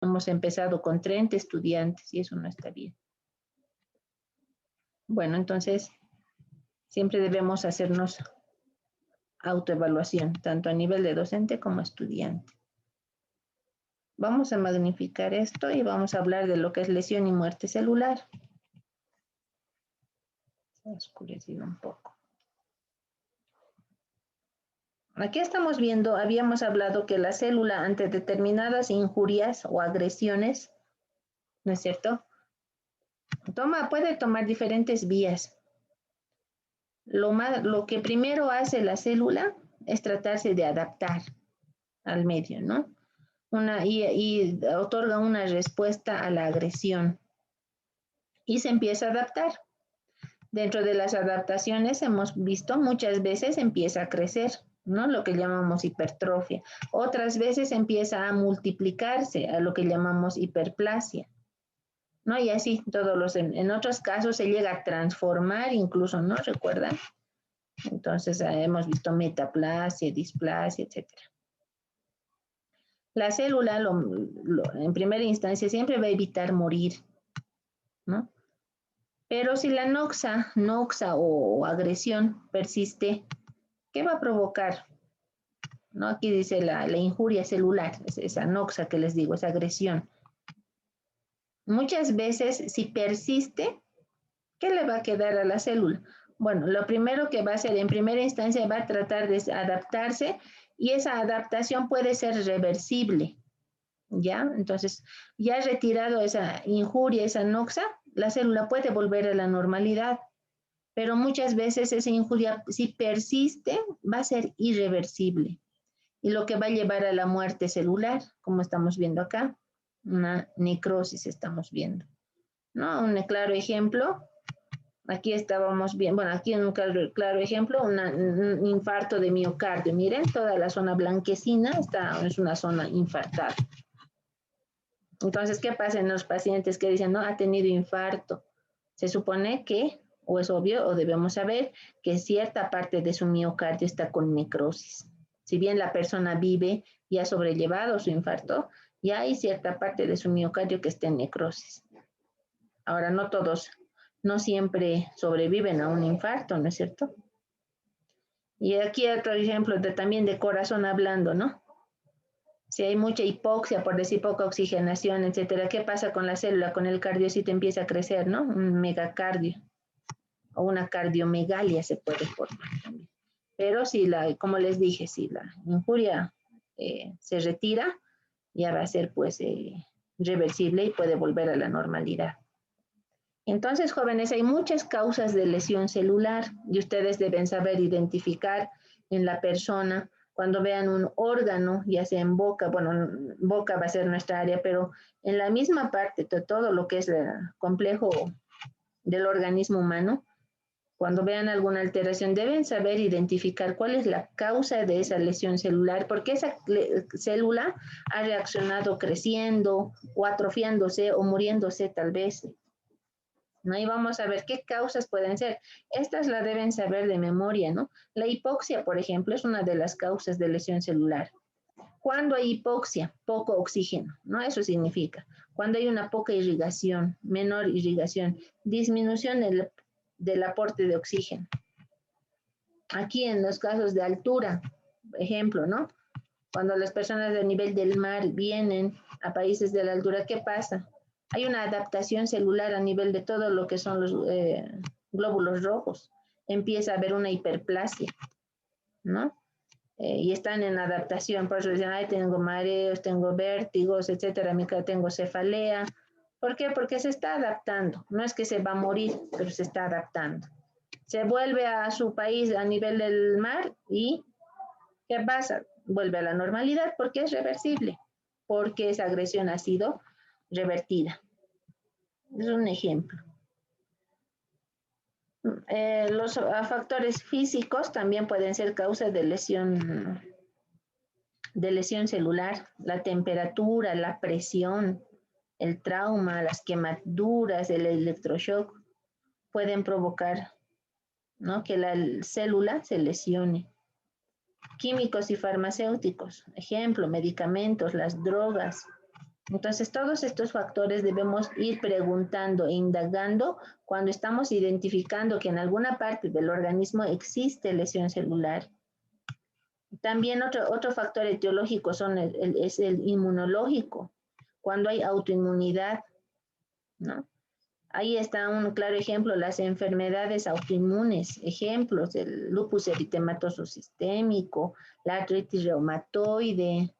Hemos empezado con 30 estudiantes y eso no está bien. Bueno, entonces siempre debemos hacernos autoevaluación, tanto a nivel de docente como estudiante. Vamos a magnificar esto y vamos a hablar de lo que es lesión y muerte celular. Se ha oscurecido un poco. Aquí estamos viendo, habíamos hablado que la célula ante determinadas injurias o agresiones, ¿no es cierto? Puede tomar diferentes vías. Lo que primero hace la célula es tratarse de adaptar al medio, ¿no? Y otorga una respuesta a la agresión. Y se empieza a adaptar. Dentro de las adaptaciones hemos visto muchas veces empieza a crecer, ¿no? Lo que llamamos hipertrofia. Otras veces empieza a multiplicarse, a lo que llamamos hiperplasia, ¿no? Y así, en otros casos se llega a transformar incluso, ¿no? ¿Recuerdan? Entonces hemos visto metaplasia, displasia, etc. La célula, en primera instancia, siempre va a evitar morir, ¿no? Pero si la noxa o agresión persiste, ¿qué va a provocar? ¿No? Aquí dice la injuria celular, esa noxa que les digo, esa agresión. Muchas veces, si persiste, ¿qué le va a quedar a la célula? Bueno, lo primero que va a hacer en primera instancia va a tratar de adaptarse y esa adaptación puede ser reversible, ¿ya? Entonces, ya retirado esa injuria, esa noxa, la célula puede volver a la normalidad, pero muchas veces esa injuria, si persiste, va a ser irreversible y lo que va a llevar a la muerte celular, como estamos viendo acá, una necrosis estamos viendo, ¿no? Un claro ejemplo, aquí estábamos bien, bueno, aquí en un claro ejemplo, un infarto de miocardio, miren, toda la zona blanquecina es una zona infartada. Entonces, ¿qué pasa en los pacientes que dicen, no, ha tenido infarto? Se supone que, o es obvio, o debemos saber, que cierta parte de su miocardio está con necrosis. Si bien la persona vive y ha sobrellevado su infarto, ya hay cierta parte de su miocardio que está en necrosis. Ahora, no siempre sobreviven a un infarto, ¿no es cierto? Y aquí otro ejemplo también de corazón hablando, ¿no? Si hay mucha hipoxia, por decir poca oxigenación, etcétera, ¿qué pasa con la célula? Con el cardiocito empieza a crecer, ¿no? Un megacardio o una cardiomegalia se puede formar también. Pero como les dije, si la injuria se retira, ya va a ser pues reversible y puede volver a la normalidad. Entonces, jóvenes, hay muchas causas de lesión celular y ustedes deben saber identificar en la persona cuando vean un órgano, ya sea en boca, bueno, boca va a ser nuestra área, pero en la misma parte, todo lo que es el complejo del organismo humano, cuando vean alguna alteración, deben saber identificar cuál es la causa de esa lesión celular, porque esa célula ha reaccionado creciendo o atrofiándose o muriéndose tal vez. ¿No? Y vamos a ver qué causas pueden ser. Estas las deben saber de memoria, ¿no? La hipoxia, por ejemplo, es una de las causas de lesión celular. Cuando hay hipoxia, poco oxígeno, ¿no? Eso significa. Cuando hay una poca irrigación, menor irrigación, disminución del aporte de oxígeno. Aquí en los casos de altura, ejemplo, ¿no? Cuando las personas del nivel del mar vienen a países de la altura, ¿qué pasa? Hay una adaptación celular a nivel de todo lo que son los glóbulos rojos. Empieza a haber una hiperplasia, ¿no? Y están en adaptación, por eso dicen, ay, tengo mareos, tengo vértigos, etcétera, tengo cefalea. ¿Por qué? Porque se está adaptando. No es que se va a morir, pero se está adaptando. Se vuelve a su país a nivel del mar y ¿qué pasa? Vuelve a la normalidad porque es reversible, porque esa agresión ha sido revertida. Es un ejemplo. Los factores físicos también pueden ser causas de lesión celular, la temperatura, la presión, el trauma, las quemaduras, el electroshock pueden provocar, ¿no?, que la célula se lesione. Químicos y farmacéuticos, ejemplo, medicamentos, las drogas, Entonces, todos estos factores debemos ir preguntando e indagando cuando estamos identificando que en alguna parte del organismo existe lesión celular. También otro factor etiológico es el inmunológico, cuando hay autoinmunidad, ¿no? Ahí está un claro ejemplo, las enfermedades autoinmunes, ejemplos, el lupus eritematoso sistémico, la artritis reumatoide,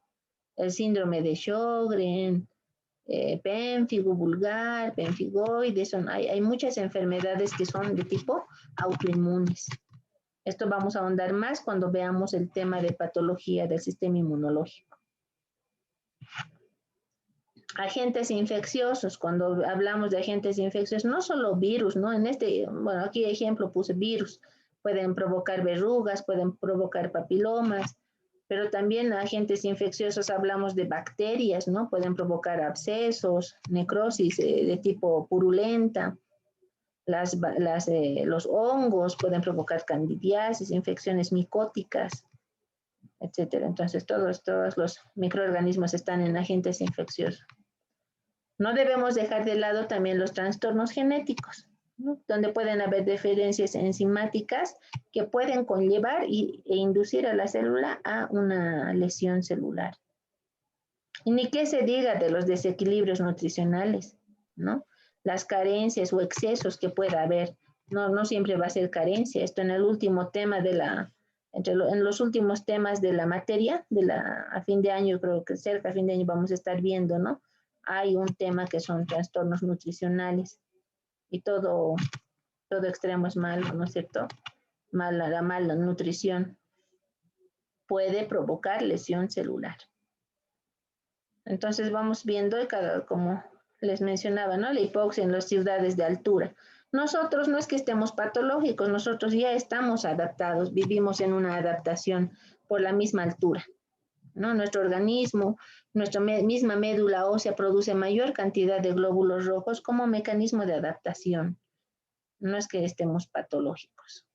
el síndrome de Sjögren, pénfigo vulgar, pemfigoide, hay muchas enfermedades que son de tipo autoinmunes. Esto vamos a ahondar más cuando veamos el tema de patología del sistema inmunológico. Agentes infecciosos, cuando hablamos de agentes infecciosos, no solo virus, ¿no? Bueno, aquí ejemplo puse virus, pueden provocar verrugas, pueden provocar papilomas, pero también agentes infecciosos hablamos de bacterias, ¿no? Pueden provocar abscesos, necrosis de tipo purulenta, los hongos pueden provocar candidiasis, infecciones micóticas, etcétera. Entonces, todos los microorganismos están en agentes infecciosos. No debemos dejar de lado también los trastornos genéticos, ¿no? Donde pueden haber diferencias enzimáticas que pueden conllevar e inducir a la célula a una lesión celular. Y ni qué se diga de los desequilibrios nutricionales, ¿no? Las carencias o excesos que pueda haber. No siempre va a ser carencia. Esto en el último tema en los últimos temas de la materia, a fin de año, creo que cerca a fin de año vamos a estar viendo, ¿no? Hay un tema que son trastornos nutricionales y todo extremo es malo, ¿no es cierto? La mala nutrición puede provocar lesión celular. Entonces vamos viendo, como les mencionaba, ¿no? La hipoxia en las ciudades de altura. Nosotros no es que estemos patológicos, nosotros ya estamos adaptados, vivimos en una adaptación por la misma altura, ¿no? Nuestro organismo, nuestra misma médula ósea produce mayor cantidad de glóbulos rojos como mecanismo de adaptación. No es que estemos patológicos.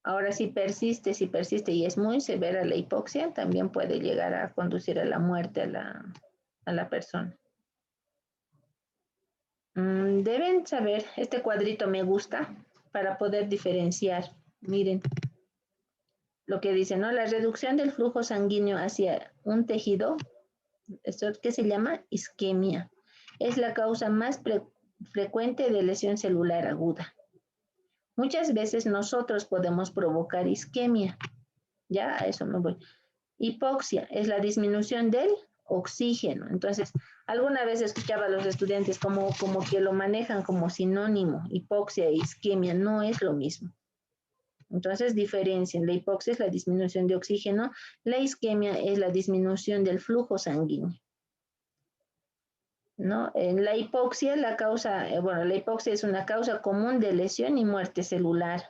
Ahora, si persiste y es muy severa la hipoxia, también puede llegar a conducir a la muerte a la persona. Deben saber, este cuadrito me gusta para poder diferenciar. Miren lo que dice, ¿no? La reducción del flujo sanguíneo hacia un tejido, esto que se llama isquemia, es la causa más frecuente de lesión celular aguda. Muchas veces nosotros podemos provocar isquemia. Ya a eso me voy. Hipoxia es la disminución del oxígeno. Entonces, alguna vez escuchaba a los estudiantes como que lo manejan como sinónimo. Hipoxia e isquemia no es lo mismo. Entonces, diferencien. La hipoxia es la disminución de oxígeno. La isquemia es la disminución del flujo sanguíneo, ¿no? En la hipoxia, la hipoxia es una causa común de lesión y muerte celular.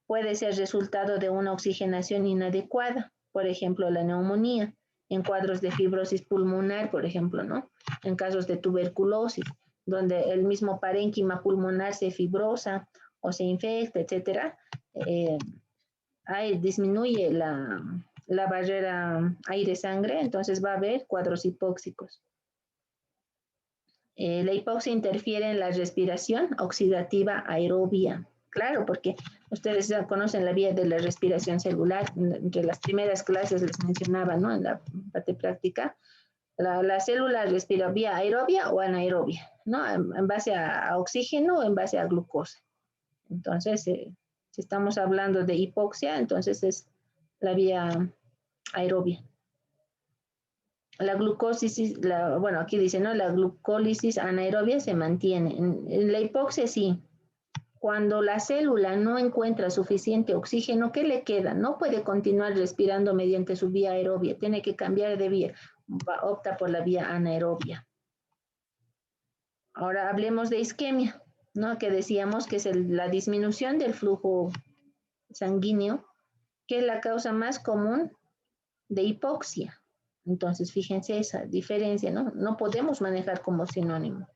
Puede ser resultado de una oxigenación inadecuada, por ejemplo, la neumonía, en cuadros de fibrosis pulmonar, por ejemplo, ¿no? En casos de tuberculosis, donde el mismo parénquima pulmonar se fibrosa o se infecta, etcétera, disminuye la barrera aire-sangre, entonces va a haber cuadros hipóxicos. La hipoxia interfiere en la respiración oxidativa aerobia. Claro, porque ustedes ya conocen la vía de la respiración celular. Entre las primeras clases les mencionaba, ¿no? En la parte práctica, la célula respira vía aerobia o anaerobia, ¿no? En base a oxígeno o en base a glucosa. Entonces, si estamos hablando de hipoxia, entonces es la vía aerobia. La glucólisis, aquí dice, ¿no? La glucólisis anaerobia se mantiene. En la hipoxia sí. Cuando la célula no encuentra suficiente oxígeno, ¿qué le queda? No puede continuar respirando mediante su vía aerobia, tiene que cambiar de vía, opta por la vía anaerobia. Ahora hablemos de isquemia, ¿no? Que decíamos que es la disminución del flujo sanguíneo, que es la causa más común de hipoxia. Entonces, fíjense esa diferencia, ¿no? No podemos manejar como sinónimo.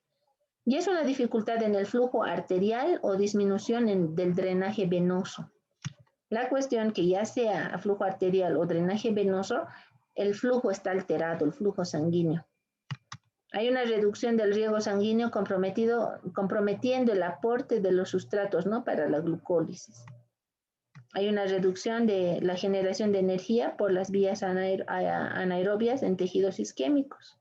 Y es una dificultad en el flujo arterial o disminución del drenaje venoso. La cuestión que ya sea flujo arterial o drenaje venoso, el flujo está alterado, el flujo sanguíneo. Hay una reducción del riego sanguíneo comprometiendo el aporte de los sustratos, ¿no? Para la glucólisis. Hay una reducción de la generación de energía por las vías anaerobias en tejidos isquémicos.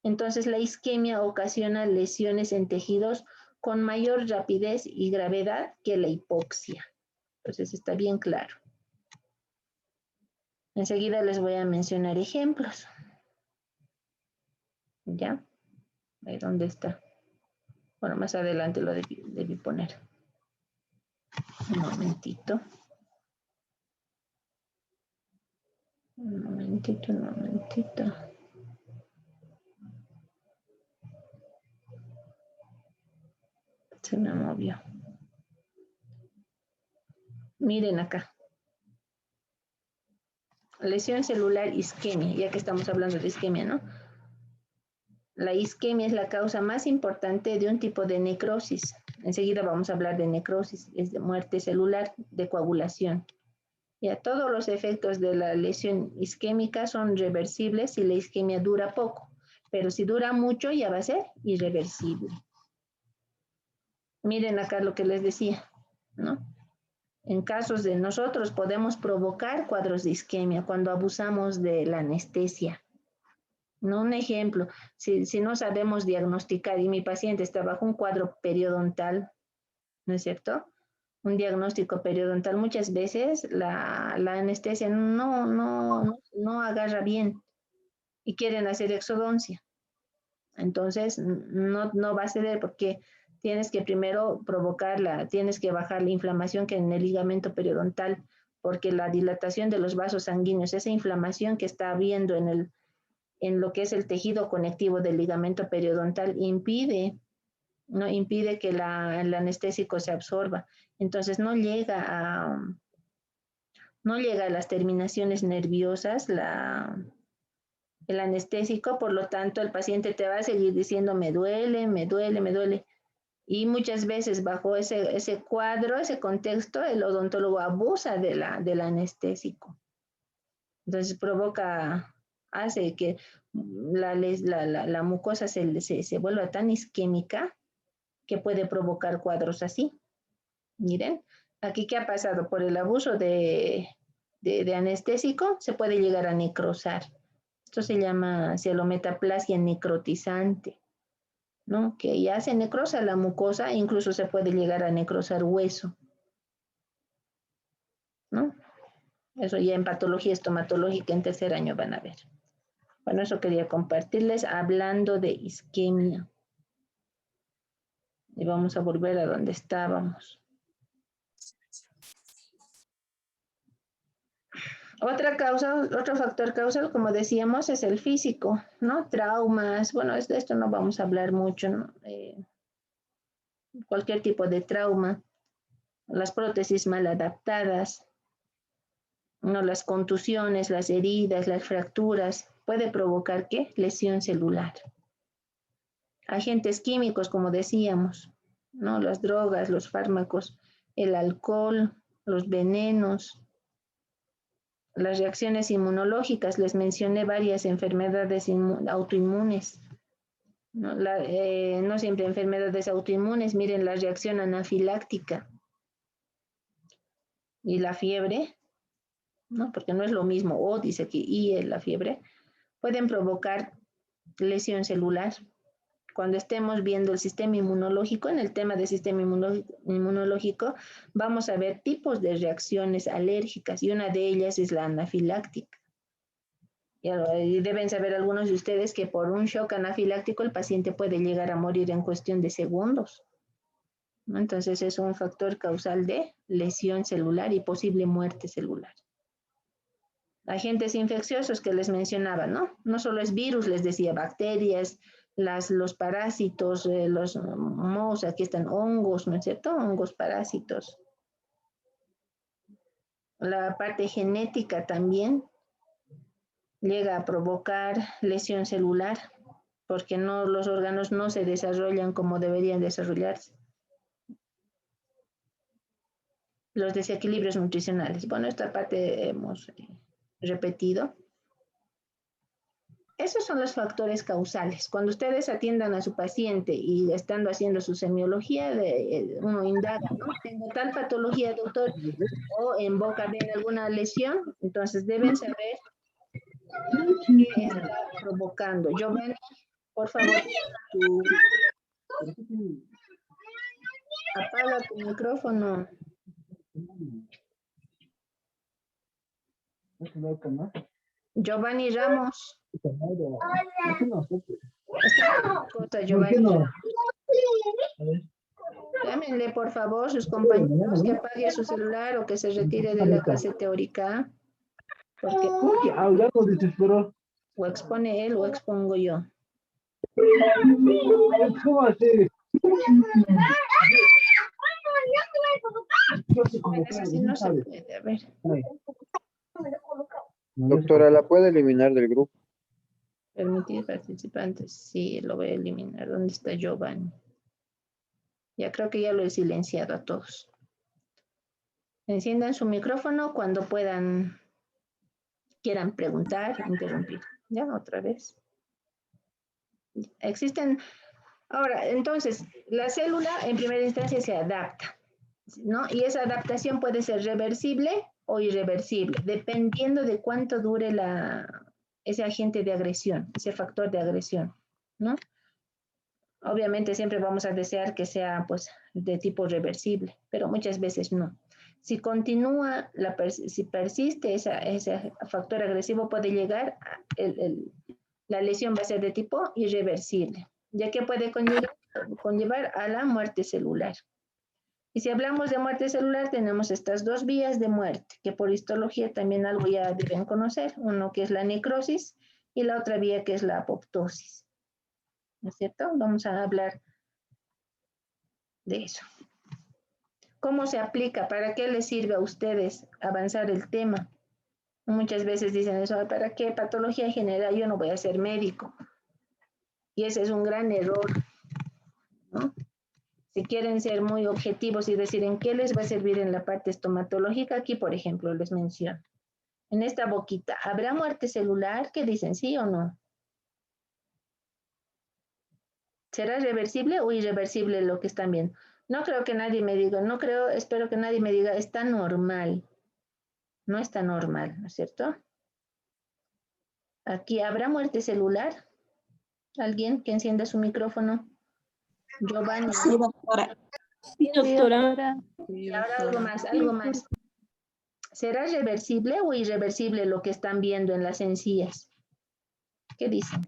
Entonces, la isquemia ocasiona lesiones en tejidos con mayor rapidez y gravedad que la hipoxia. Entonces, está bien claro. Enseguida les voy a mencionar ejemplos. ¿Ya? Ahí dónde está. Bueno, más adelante lo debí poner. Un momentito. Un momentito. Se me movió. Miren acá. Lesión celular isquemia, ya que estamos hablando de isquemia, ¿no? La isquemia es la causa más importante de un tipo de necrosis. Enseguida vamos a hablar de necrosis, es de muerte celular, de coagulación. Ya todos los efectos de la lesión isquémica son reversibles si la isquemia dura poco, pero si dura mucho ya va a ser irreversible. Miren acá lo que les decía, ¿no? En casos de nosotros podemos provocar cuadros de isquemia cuando abusamos de la anestesia. No, un ejemplo, si no sabemos diagnosticar y mi paciente está bajo un cuadro periodontal, ¿no es cierto? Un diagnóstico periodontal, muchas veces la anestesia no agarra bien y quieren hacer exodoncia. Entonces, no va a ceder porque tienes que primero tienes que bajar la inflamación que en el ligamento periodontal, porque la dilatación de los vasos sanguíneos, esa inflamación que está habiendo en lo que es el tejido conectivo del ligamento periodontal impide que el anestésico se absorba. Entonces no llega a las terminaciones nerviosas el anestésico, por lo tanto el paciente te va a seguir diciendo me duele. Y muchas veces bajo ese cuadro, ese contexto, el odontólogo abusa del anestésico. Entonces hace que la mucosa se vuelva tan isquémica que puede provocar cuadros así. Miren, aquí qué ha pasado, por el abuso de anestésico se puede llegar a necrosar. Esto se llama cialometaplasia necrotizante, ¿no? Que ya se necrosa la mucosa e incluso se puede llegar a necrosar hueso, ¿no? Eso ya en patología estomatológica en tercer año van a ver. Bueno, eso quería compartirles hablando de isquemia. Y vamos a volver a donde estábamos. Otro factor causal, como decíamos, es el físico, ¿no? Traumas, bueno, de esto no vamos a hablar mucho, ¿no? Cualquier tipo de trauma, las prótesis mal adaptadas, ¿no? Las contusiones, las heridas, las fracturas, puede provocar, ¿qué? Lesión celular. Agentes químicos, como decíamos, ¿no? Las drogas, los fármacos, el alcohol, los venenos, las reacciones inmunológicas, les mencioné varias enfermedades autoinmunes, ¿no? No siempre enfermedades autoinmunes, miren la reacción anafiláctica y la fiebre, ¿no? Porque no es lo mismo, O dice que I es la fiebre, pueden provocar lesión celular. Cuando estemos viendo el sistema inmunológico, en el tema del sistema inmunológico, vamos a ver tipos de reacciones alérgicas y una de ellas es la anafiláctica. Y deben saber algunos de ustedes que por un shock anafiláctico el paciente puede llegar a morir en cuestión de segundos, ¿no? Entonces es un factor causal de lesión celular y posible muerte celular. Agentes infecciosos que les mencionaba, ¿no? No solo es virus, les decía, bacterias, los parásitos, los mohos, aquí están hongos, ¿no es cierto? Hongos parásitos. La parte genética también llega a provocar lesión celular porque los órganos no se desarrollan como deberían desarrollarse. los desequilibrios nutricionales. Bueno, esta parte hemos repetido. Esos son los factores causales. Cuando ustedes atiendan a su paciente y estando haciendo su semiología, uno indaga, ¿no? Tengo tal patología, doctor, o en boca de alguna lesión, entonces deben saber qué está provocando. Giovanni, por favor, apaga tu micrófono. Giovanni Ramos. Giovanni. Llámenle, por favor, sus compañeros que apague su celular o que se retire de la clase teórica. Porque o expone él o expongo yo. Así no se puede, a ver. Doctora, ¿la puede eliminar del grupo? Permitir participantes. Sí, lo voy a eliminar. ¿Dónde está Giovanni? Ya creo que ya lo he silenciado a todos. Enciendan su micrófono cuando quieran preguntar, interrumpir. Ya, otra vez. Existen. Ahora, entonces, la célula en primera instancia se adapta, ¿no? Y esa adaptación puede ser reversible o irreversible, dependiendo de cuánto dure ese agente de agresión, ese factor de agresión, ¿no? Obviamente siempre vamos a desear que sea, pues, de tipo reversible, pero muchas veces no. Si continúa, si persiste ese factor agresivo, puede llegar, la lesión va a ser de tipo irreversible, ya que puede conllevar a la muerte celular. Y si hablamos de muerte celular, tenemos estas dos vías de muerte, que por histología también algo ya deben conocer, uno que es la necrosis y la otra vía que es la apoptosis. ¿No es cierto? Vamos a hablar de eso. ¿Cómo se aplica? ¿Para qué les sirve a ustedes avanzar el tema? Muchas veces dicen eso, ¿para qué? Patología general, yo no voy a ser médico. Y ese es un gran error, ¿no? Si quieren ser muy objetivos y decir en qué les va a servir en la parte estomatológica, aquí, por ejemplo, les menciono. En esta boquita, ¿habrá muerte celular? ¿Qué dicen, sí o no? ¿Será reversible o irreversible lo que están viendo? No creo que nadie me diga, espero que nadie me diga, está normal. No está normal, ¿no es cierto? Aquí, ¿habrá muerte celular? ¿Alguien que encienda su micrófono? Giovanni. Sí, doctora. Sí, doctora. Y ahora algo más. ¿Será reversible o irreversible lo que están viendo en las encías? ¿Qué dicen?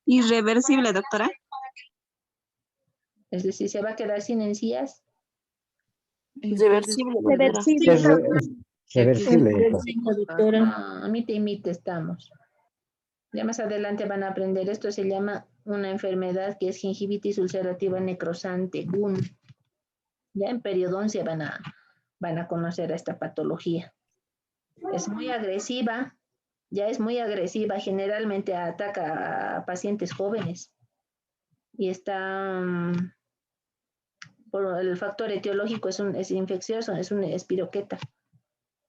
Irreversible, doctora. Es decir, ¿se va a quedar sin encías? Reversible. Reversible. A mí te imita, estamos. Ya más adelante van a aprender. Esto se llama una enfermedad que es gingivitis ulcerativa necrosante, GUN. Ya en periodoncia van a conocer a esta patología. Es muy agresiva, generalmente ataca a pacientes jóvenes y está, por el factor etiológico es infeccioso, es una espiroqueta.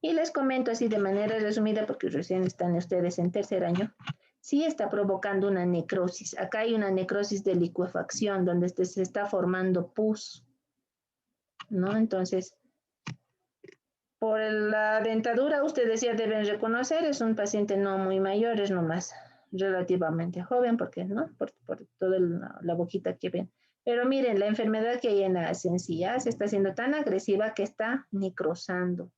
Y les comento así de manera resumida, porque recién están ustedes en tercer año, sí está provocando una necrosis. Acá hay una necrosis de licuefacción, donde se está formando pus, ¿no? Entonces, por la dentadura, ustedes ya deben reconocer, es un paciente no muy mayor, es nomás relativamente joven, porque, ¿no? Por toda la boquita que ven. Pero miren, la enfermedad que hay en las encías está siendo tan agresiva que está necrosando.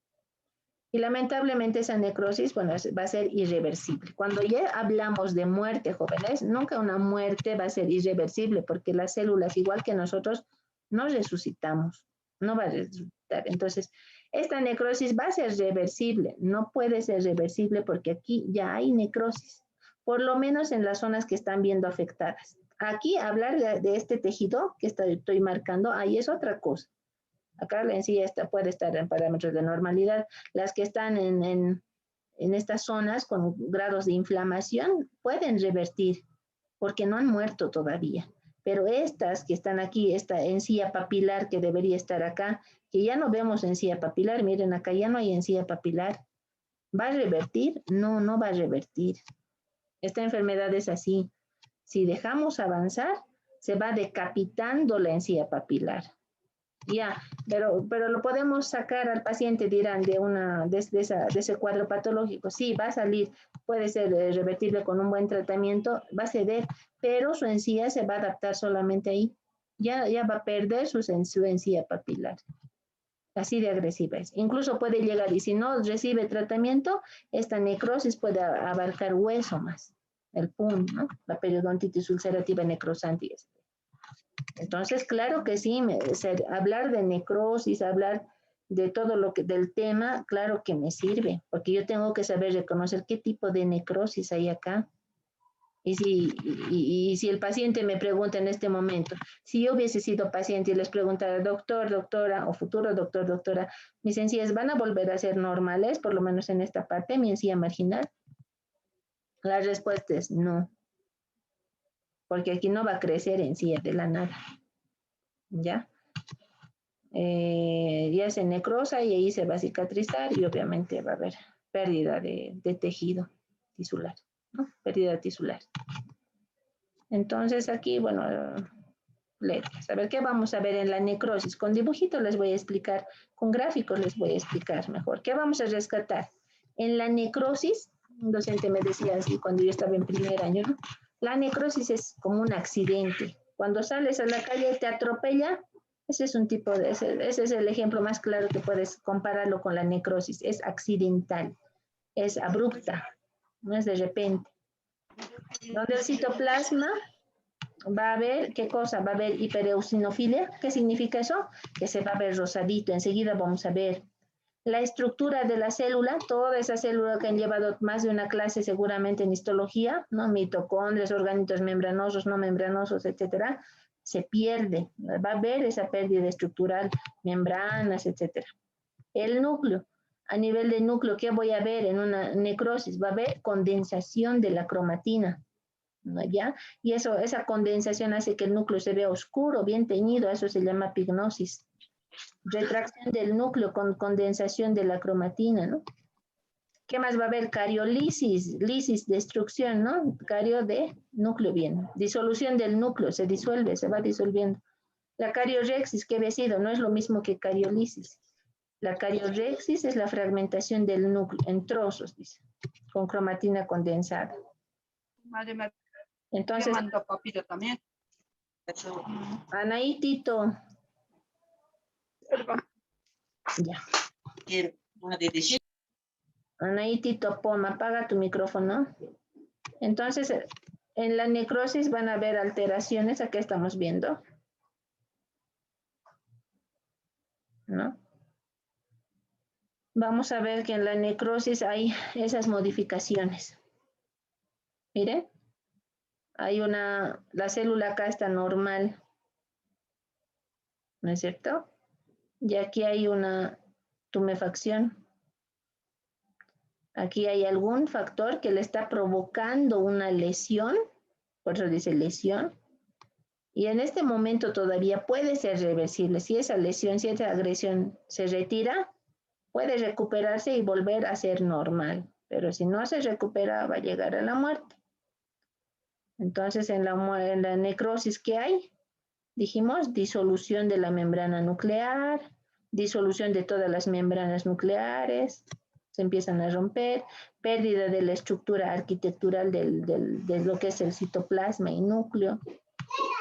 Y lamentablemente esa necrosis, bueno, va a ser irreversible. Cuando ya hablamos de muerte, jóvenes, nunca una muerte va a ser irreversible, porque las células, igual que nosotros, no resucitamos, no va a resucitar. Entonces, esta necrosis va a ser reversible, no puede ser reversible porque aquí ya hay necrosis, por lo menos en las zonas que están viendo afectadas. Aquí hablar de este tejido que estoy marcando, ahí es otra cosa. Acá la encía puede estar en parámetros de normalidad. Las que están en estas zonas con grados de inflamación pueden revertir porque no han muerto todavía. Pero estas que están aquí, esta encía papilar que debería estar acá, que ya no vemos encía papilar, miren acá ya no hay encía papilar. ¿Va a revertir? No, no va a revertir. Esta enfermedad es así. Si dejamos avanzar, se va decapitando la encía papilar. Ya, pero lo podemos sacar al paciente, dirán, de ese cuadro patológico. Sí, va a salir, puede ser revertible con un buen tratamiento, va a ceder, pero su encía se va a adaptar solamente ahí. Ya va a perder su encía papilar. Así de agresiva es. Incluso puede llegar, y si no recibe tratamiento, esta necrosis puede abarcar hueso más, el PUN, ¿no? La periodontitis ulcerativa necrosante. Entonces, claro que sí, hablar de necrosis, hablar de todo lo que del tema, claro que me sirve, porque yo tengo que saber reconocer qué tipo de necrosis hay acá. Y si el paciente me pregunta en este momento, si yo hubiese sido paciente y les preguntara, doctor, doctora, o futuro doctor, doctora, mis encías van a volver a ser normales, por lo menos en esta parte, mi encía marginal. La respuesta es no, porque aquí no va a crecer encía de la nada. ¿Ya? Ya se necrosa y ahí se va a cicatrizar y obviamente va a haber pérdida de tejido tisular, ¿no? Pérdida tisular. Entonces aquí, bueno, a ver qué vamos a ver en la necrosis. Con dibujitos les voy a explicar, con gráficos les voy a explicar mejor. ¿Qué vamos a rescatar? En la necrosis, un docente me decía así cuando yo estaba en primer año, ¿no? La necrosis es como un accidente. Cuando sales a la calle te atropella. Ese es un tipo de, ese es el ejemplo más claro que puedes compararlo con la necrosis. Es accidental, es abrupta, no es de repente. Donde el citoplasma va a haber, ¿qué cosa? Va a haber hipereosinofilia. ¿Qué significa eso? Que se va a ver rosadito. Enseguida vamos a ver la estructura de la célula, toda esa célula que han llevado más de una clase seguramente en histología, ¿no? Mitocondrias, orgánitos membranosos, no membranosos, etcétera, se pierde, va a haber esa pérdida estructural, membranas, etcétera. El núcleo, a nivel de núcleo, ¿qué voy a ver en una necrosis? Va a haber condensación de la cromatina, ¿no? ¿Ya? Y eso, esa condensación hace que el núcleo se vea oscuro, bien teñido, eso se llama pignosis. Retracción del núcleo con condensación de la cromatina, ¿no? ¿Qué más va a haber? Cariolisis, lisis, destrucción, ¿no? Cario de núcleo, bien. Disolución del núcleo, se disuelve, se va disolviendo. La cariorexis, ¿qué había sido? No es lo mismo que cariolisis. La cariorexis es la fragmentación del núcleo en trozos, dice, con cromatina condensada. Entonces, también. Anaí, Tito. Ya. Anaí, Tito, Poma, apaga tu micrófono. Entonces, en la necrosis van a haber alteraciones, aquí estamos viendo, ¿no? Vamos a ver que en la necrosis hay esas modificaciones. Miren, hay la célula acá está normal, ¿no es cierto? Y aquí hay una tumefacción. Aquí hay algún factor que le está provocando una lesión, por eso dice lesión, y en este momento todavía puede ser reversible. Si esa lesión, si esa agresión se retira, puede recuperarse y volver a ser normal, pero si no se recupera va a llegar a la muerte. Entonces en la necrosis, ¿qué hay? Dijimos disolución de la membrana nuclear, disolución de todas las membranas nucleares, se empiezan a romper, pérdida de la estructura arquitectural de lo que es el citoplasma y núcleo,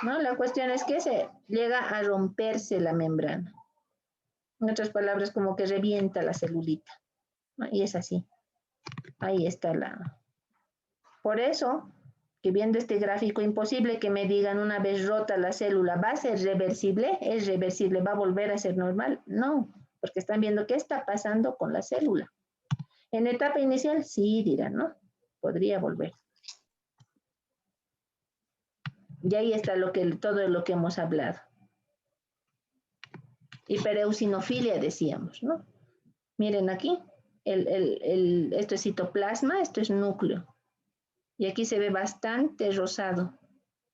¿no? La cuestión es que se llega a romperse la membrana. En otras palabras, como que revienta la celulita, ¿no? Y es así. Ahí está Por eso, que viendo este gráfico, imposible que me digan una vez rota la célula, ¿va a ser reversible? ¿Es reversible? ¿Va a volver a ser normal? No, porque están viendo qué está pasando con la célula. En etapa inicial, sí, dirán, ¿no? Podría volver. Y ahí está todo lo que hemos hablado. Hipereosinofilia, decíamos, ¿no? Miren aquí, esto es citoplasma, esto es núcleo. Y aquí se ve bastante rosado.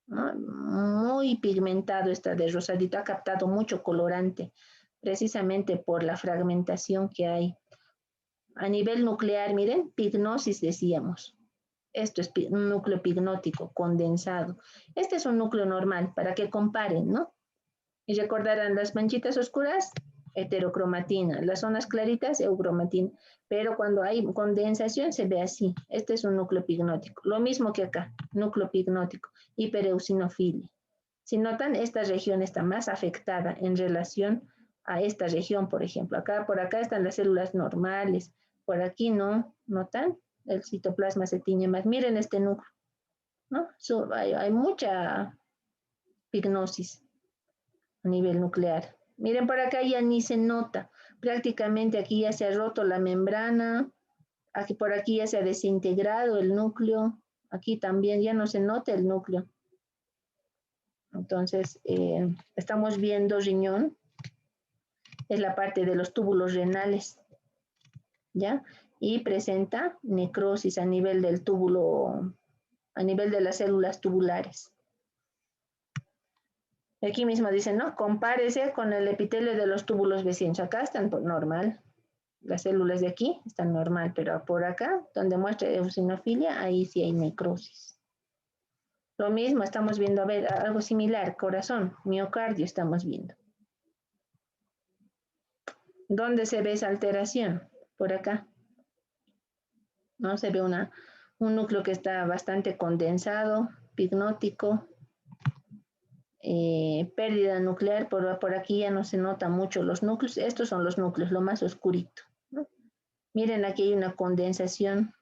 ¿no? Muy pigmentado está de rosadito, ha captado mucho colorante, precisamente por la fragmentación que hay. A nivel nuclear, miren, pignosis decíamos. Esto es un núcleo pignótico condensado. Este es un núcleo normal, para que comparen, ¿no? Y recordarán las manchitas oscuras, heterocromatina, las zonas claritas, eucromatina. Pero cuando hay condensación se ve así. Este es un núcleo pignótico. Lo mismo que acá, núcleo pignótico, hipereosinofilia. Si notan, esta región está más afectada en relación a esta región, por ejemplo. Acá, por acá están las células normales, por aquí no, ¿notan? El citoplasma se tiñe más. Miren este núcleo, ¿no? Hay mucha pignosis a nivel nuclear. Miren, por acá ya ni se nota. Prácticamente aquí ya se ha roto la membrana, aquí por aquí ya se ha desintegrado el núcleo, aquí también ya no se nota el núcleo. Entonces, estamos viendo riñón, es la parte de los túbulos renales, ¿ya? Y presenta necrosis a nivel del túbulo, a nivel de las células tubulares. Aquí mismo dicen, ¿no? Compárese con el epitelio de los túbulos vecinos. Acá están normal. Las células de aquí están normal, pero por acá, donde muestra eosinofilia, ahí sí hay necrosis. Lo mismo estamos viendo, a ver, algo similar, corazón, miocardio estamos viendo. ¿Dónde se ve esa alteración? Por acá. ¿No? Se ve un núcleo que está bastante condensado, pignótico, pérdida nuclear, por aquí ya no se nota mucho los núcleos. Estos son los núcleos, lo más oscurito, ¿no? Miren, aquí hay una condensación,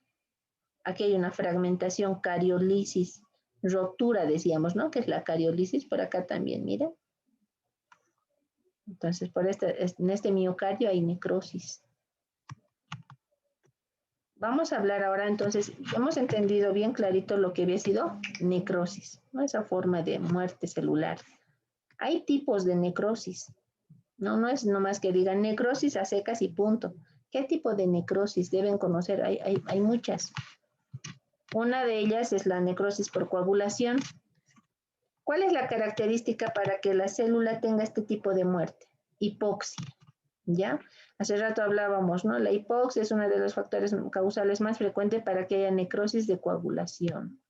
aquí hay una fragmentación, cariolisis, ruptura decíamos, ¿no? Que es la cariolisis, por acá también, miren. Entonces, en este miocardio hay necrosis. Vamos a hablar ahora, entonces, hemos entendido bien clarito lo que había sido necrosis, ¿no? Esa forma de muerte celular. Hay tipos de necrosis, ¿no? No es nomás que digan necrosis a secas y punto. ¿Qué tipo de necrosis deben conocer? Hay muchas. Una de ellas es la necrosis por coagulación. ¿Cuál es la característica para que la célula tenga este tipo de muerte? Hipoxia, ¿ya? Hace rato hablábamos, ¿no? La hipoxia es uno de los factores causales más frecuentes para que haya necrosis de coagulación.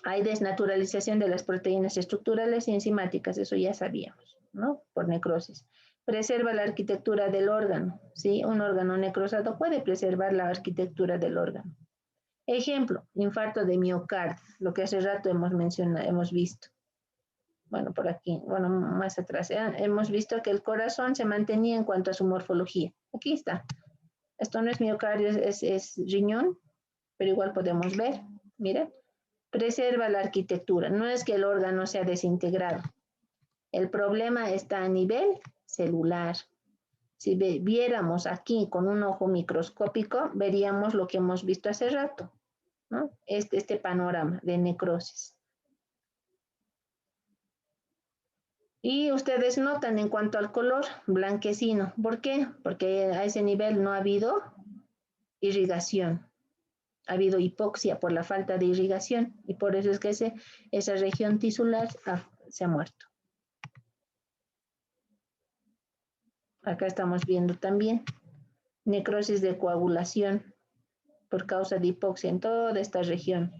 Hay desnaturalización de las proteínas estructurales y enzimáticas, eso ya sabíamos, ¿no? Por necrosis. Preserva la arquitectura del órgano, ¿sí? Un órgano necrosado puede preservar la arquitectura del órgano. Ejemplo, infarto de miocardio, lo que hace rato hemos mencionado, hemos visto. Bueno, por aquí, bueno, más atrás, hemos visto que el corazón se mantenía en cuanto a su morfología. Aquí está. Esto no es miocardio, es riñón, pero igual podemos ver, miren. Preserva la arquitectura, no es que el órgano sea desintegrado. El problema está a nivel celular. Si viéramos aquí con un ojo microscópico, veríamos lo que hemos visto hace rato, ¿no? Este panorama de necrosis. Y ustedes notan en cuanto al color, blanquecino. ¿Por qué? Porque a ese nivel no ha habido irrigación. Ha habido hipoxia por la falta de irrigación y por eso es que esa región tisular se ha muerto. Acá estamos viendo también necrosis de coagulación por causa de hipoxia en toda esta región.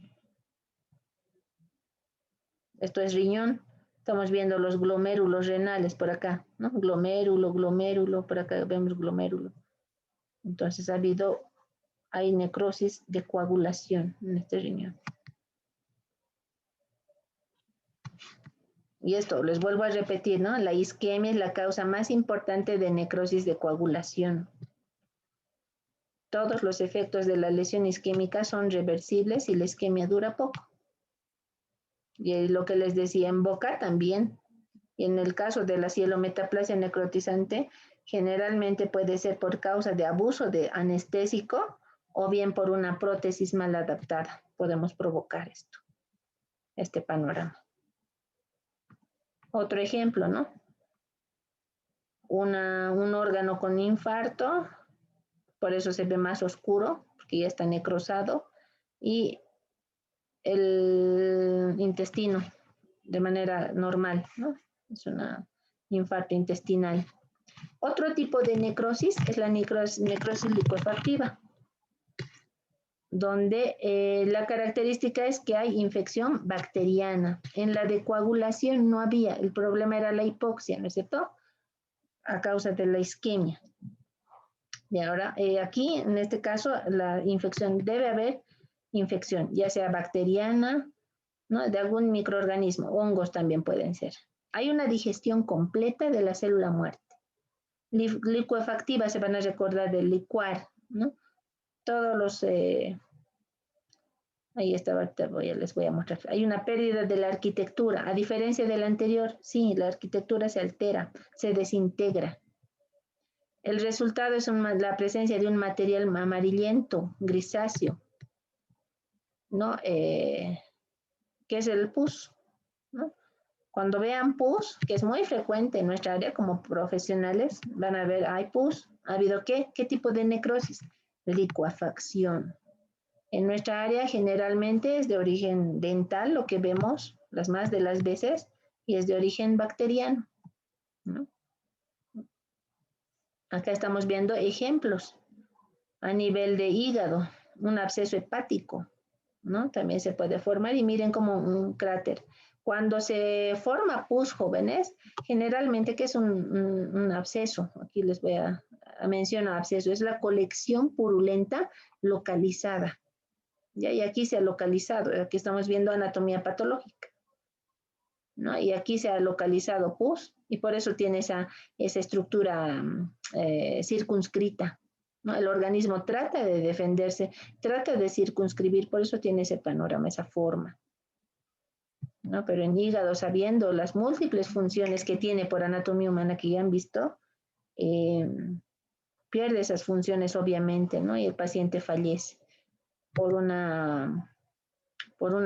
Esto es riñón. Estamos viendo los glomérulos renales por acá, ¿no? Glomérulo, por acá vemos glomérulo. Entonces hay necrosis de coagulación en este riñón. Y esto, les vuelvo a repetir, ¿no? La isquemia es la causa más importante de necrosis de coagulación. Todos los efectos de la lesión isquémica son reversibles y la isquemia dura poco. Y lo que les decía en boca también. Y en el caso de la cielometaplasia necrotizante, generalmente puede ser por causa de abuso de anestésico o bien por una prótesis mal adaptada. Podemos provocar este panorama. Otro ejemplo, ¿no? Un órgano con infarto, por eso se ve más oscuro, porque ya está necrosado, y el intestino de manera normal, ¿no? Es una infarto intestinal. Otro tipo de necrosis es la necrosis licuefactiva, donde la característica es que hay infección bacteriana. En la de coagulación no había, el problema era la hipoxia, ¿no es cierto? A causa de la isquemia. Y ahora, aquí, en este caso, la infección, debe haber infección, ya sea bacteriana, ¿no? De algún microorganismo, hongos también pueden ser. Hay una digestión completa de la célula muerta. Licuefactiva, se van a recordar del licuar, ¿no? Todos los... ahí está, ahorita les voy a mostrar. Hay una pérdida de la arquitectura. A diferencia de la anterior, sí, la arquitectura se altera, se desintegra. El resultado es la presencia de un material amarillento, grisáceo, ¿no? Que es el pus, ¿no? Cuando vean pus, que es muy frecuente en nuestra área como profesionales, van a ver, hay pus, ¿ha habido qué? ¿Qué tipo de necrosis? Licuefacción. En nuestra área generalmente es de origen dental, lo que vemos las más de las veces, y es de origen bacteriano, ¿no? Acá estamos viendo ejemplos a nivel de hígado, un absceso hepático, ¿no? También se puede formar y miren como un cráter. Cuando se forma pus, jóvenes, generalmente, ¿qué es un absceso? Aquí les voy a mencionar absceso, es la colección purulenta localizada. ¿Ya? Y aquí se ha localizado, aquí estamos viendo anatomía patológica, ¿no? Y aquí se ha localizado pus y por eso tiene esa estructura circunscrita, ¿no? El organismo trata de defenderse, trata de circunscribir, por eso tiene ese panorama, esa forma, ¿no? Pero en hígado, sabiendo las múltiples funciones que tiene por anatomía humana que ya han visto, pierde esas funciones obviamente, ¿no? Y el paciente fallece por un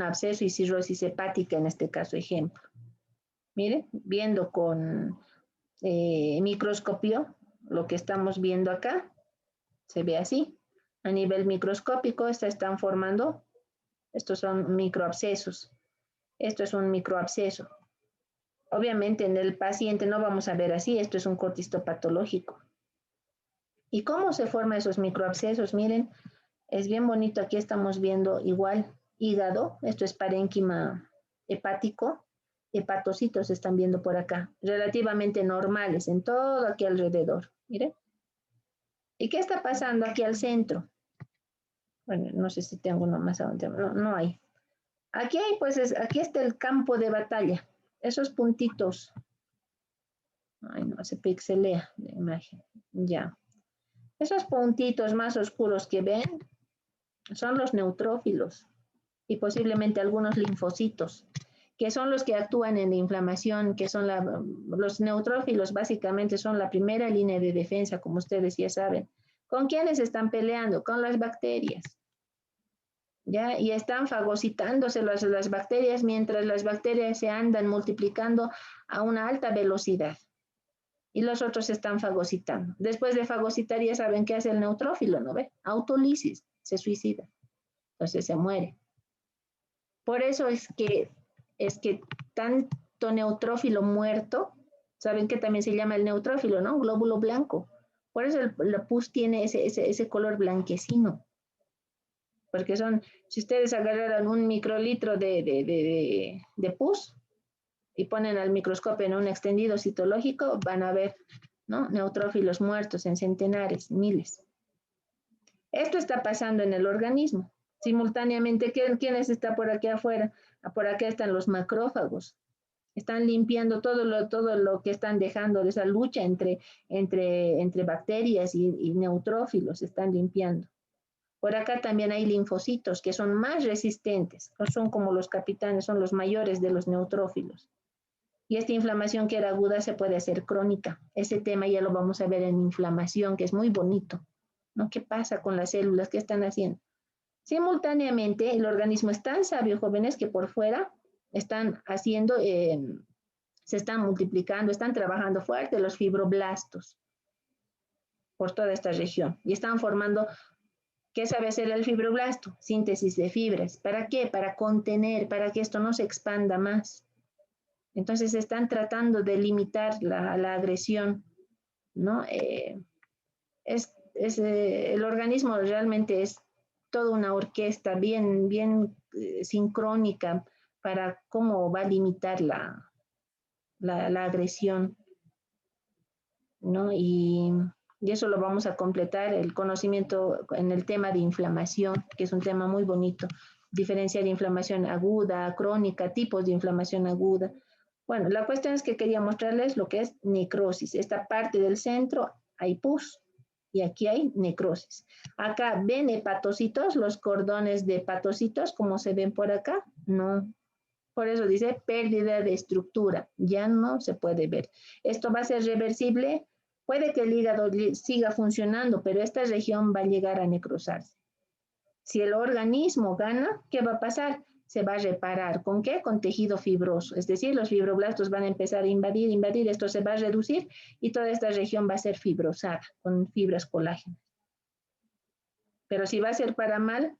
absceso y cirrosis hepática en este caso, ejemplo. Miren, viendo con microscopio, lo que estamos viendo acá, se ve así. A nivel microscópico se están formando, estos son microabscesos. Esto es un microabsceso. Obviamente en el paciente no vamos a ver así, esto es un cortistopatológico. ¿Y cómo se forman esos microabscesos? Miren, es bien bonito, aquí estamos viendo igual hígado, esto es parénquima hepático, hepatocitos se están viendo por acá, relativamente normales en todo aquí alrededor, miren. ¿Y qué está pasando aquí al centro? Bueno, no sé si tengo uno más adelante, no hay. Aquí hay, pues, aquí está el campo de batalla, esos puntitos. Ay, no, se pixelea la imagen, ya. Esos puntitos más oscuros que ven son los neutrófilos y posiblemente algunos linfocitos, que son los que actúan en la inflamación, que son los neutrófilos básicamente son la primera línea de defensa, como ustedes ya saben. ¿Con quiénes están peleando? Con las bacterias. ¿Ya? Y están fagocitándose las bacterias mientras las bacterias se andan multiplicando a una alta velocidad. Y los otros se están fagocitando. Después de fagocitar ya saben qué hace el neutrófilo, ¿no ve? Autolisis, se suicida. Entonces se muere. Por eso es que tanto neutrófilo muerto, saben que también se llama el neutrófilo, ¿no? Glóbulo blanco. Por eso el pus tiene ese color blanquecino. Porque si ustedes agarraran un microlitro de pus y ponen al microscopio en un extendido citológico, van a ver, ¿no? Neutrófilos muertos en centenares, miles. Esto está pasando en el organismo. Simultáneamente, ¿quiénes están por aquí afuera? Por acá están los macrófagos. Están limpiando todo lo que están dejando de esa lucha entre bacterias y neutrófilos, están limpiando. Por acá también hay linfocitos que son más resistentes, son como los capitanes, son los mayores de los neutrófilos. Y esta inflamación que era aguda se puede hacer crónica. Ese tema ya lo vamos a ver en inflamación, que es muy bonito, ¿no? ¿Qué pasa con las células? ¿Qué están haciendo? Simultáneamente, el organismo es tan sabio, jóvenes, que por fuera están haciendo, se están multiplicando, están trabajando fuerte los fibroblastos por toda esta región y están formando ¿Qué sabe hacer el fibroblasto? Síntesis de fibras. ¿Para qué? Para contener, para que esto no se expanda más. Entonces están tratando de limitar la agresión, ¿no? El organismo realmente es toda una orquesta bien sincrónica para cómo va a limitar la agresión, ¿no? Y eso lo vamos a completar, el conocimiento en el tema de inflamación, que es un tema muy bonito, diferenciar inflamación aguda, crónica, tipos de inflamación aguda. Bueno, la cuestión es que quería mostrarles lo que es necrosis. Esta parte del centro hay pus y aquí hay necrosis. Acá ven hepatocitos, los cordones de hepatocitos, como se ven por acá, no. Por eso dice pérdida de estructura, ya no se puede ver. Esto va a ser reversible, puede que el hígado siga funcionando, pero esta región va a llegar a necrosarse. Si el organismo gana, ¿qué va a pasar? Se va a reparar. ¿Con qué? Con tejido fibroso. Es decir, los fibroblastos van a empezar a invadir, esto se va a reducir y toda esta región va a ser fibrosada con fibras colágenas. Pero si va a ser para mal,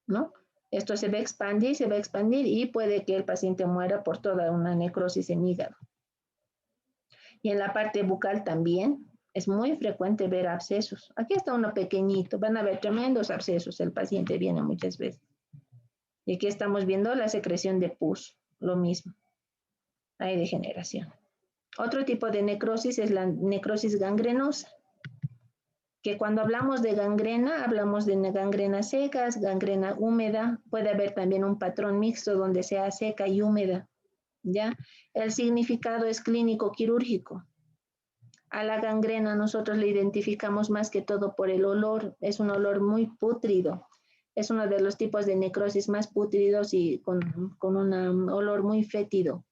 ¿no? Esto se va a expandir y puede que el paciente muera por toda una necrosis en hígado. Y en la parte bucal también es muy frecuente ver abscesos. Aquí está uno pequeñito, van a ver tremendos abscesos, el paciente viene muchas veces. Y aquí estamos viendo la secreción de pus, lo mismo. Hay degeneración. Otro tipo de necrosis es la necrosis gangrenosa, que cuando hablamos de gangrena, hablamos de gangrenas secas, gangrena húmeda, puede haber también un patrón mixto donde sea seca y húmeda, ¿ya? El significado es clínico quirúrgico. A la gangrena nosotros le identificamos más que todo por el olor, es un olor muy pútrido, es uno de los tipos de necrosis más pútridos y con un olor muy fétido.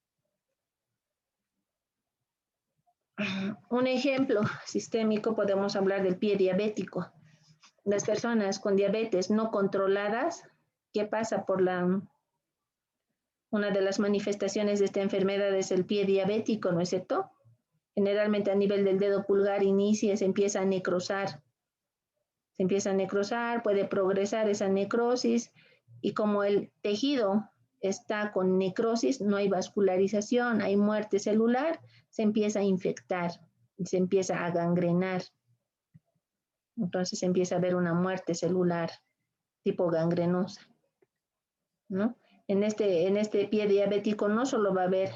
Un ejemplo sistémico podemos hablar del pie diabético. Las personas con diabetes no controladas, ¿qué pasa por una de las manifestaciones de esta enfermedad es el pie diabético, ¿no es cierto? Generalmente a nivel del dedo pulgar inicia, se empieza a necrosar. Se empieza a necrosar, puede progresar esa necrosis y como el tejido está con necrosis, no hay vascularización, hay muerte celular, se empieza a infectar, se empieza a gangrenar. Entonces empieza a haber una muerte celular tipo gangrenosa, ¿no? En este pie diabético no solo va a haber,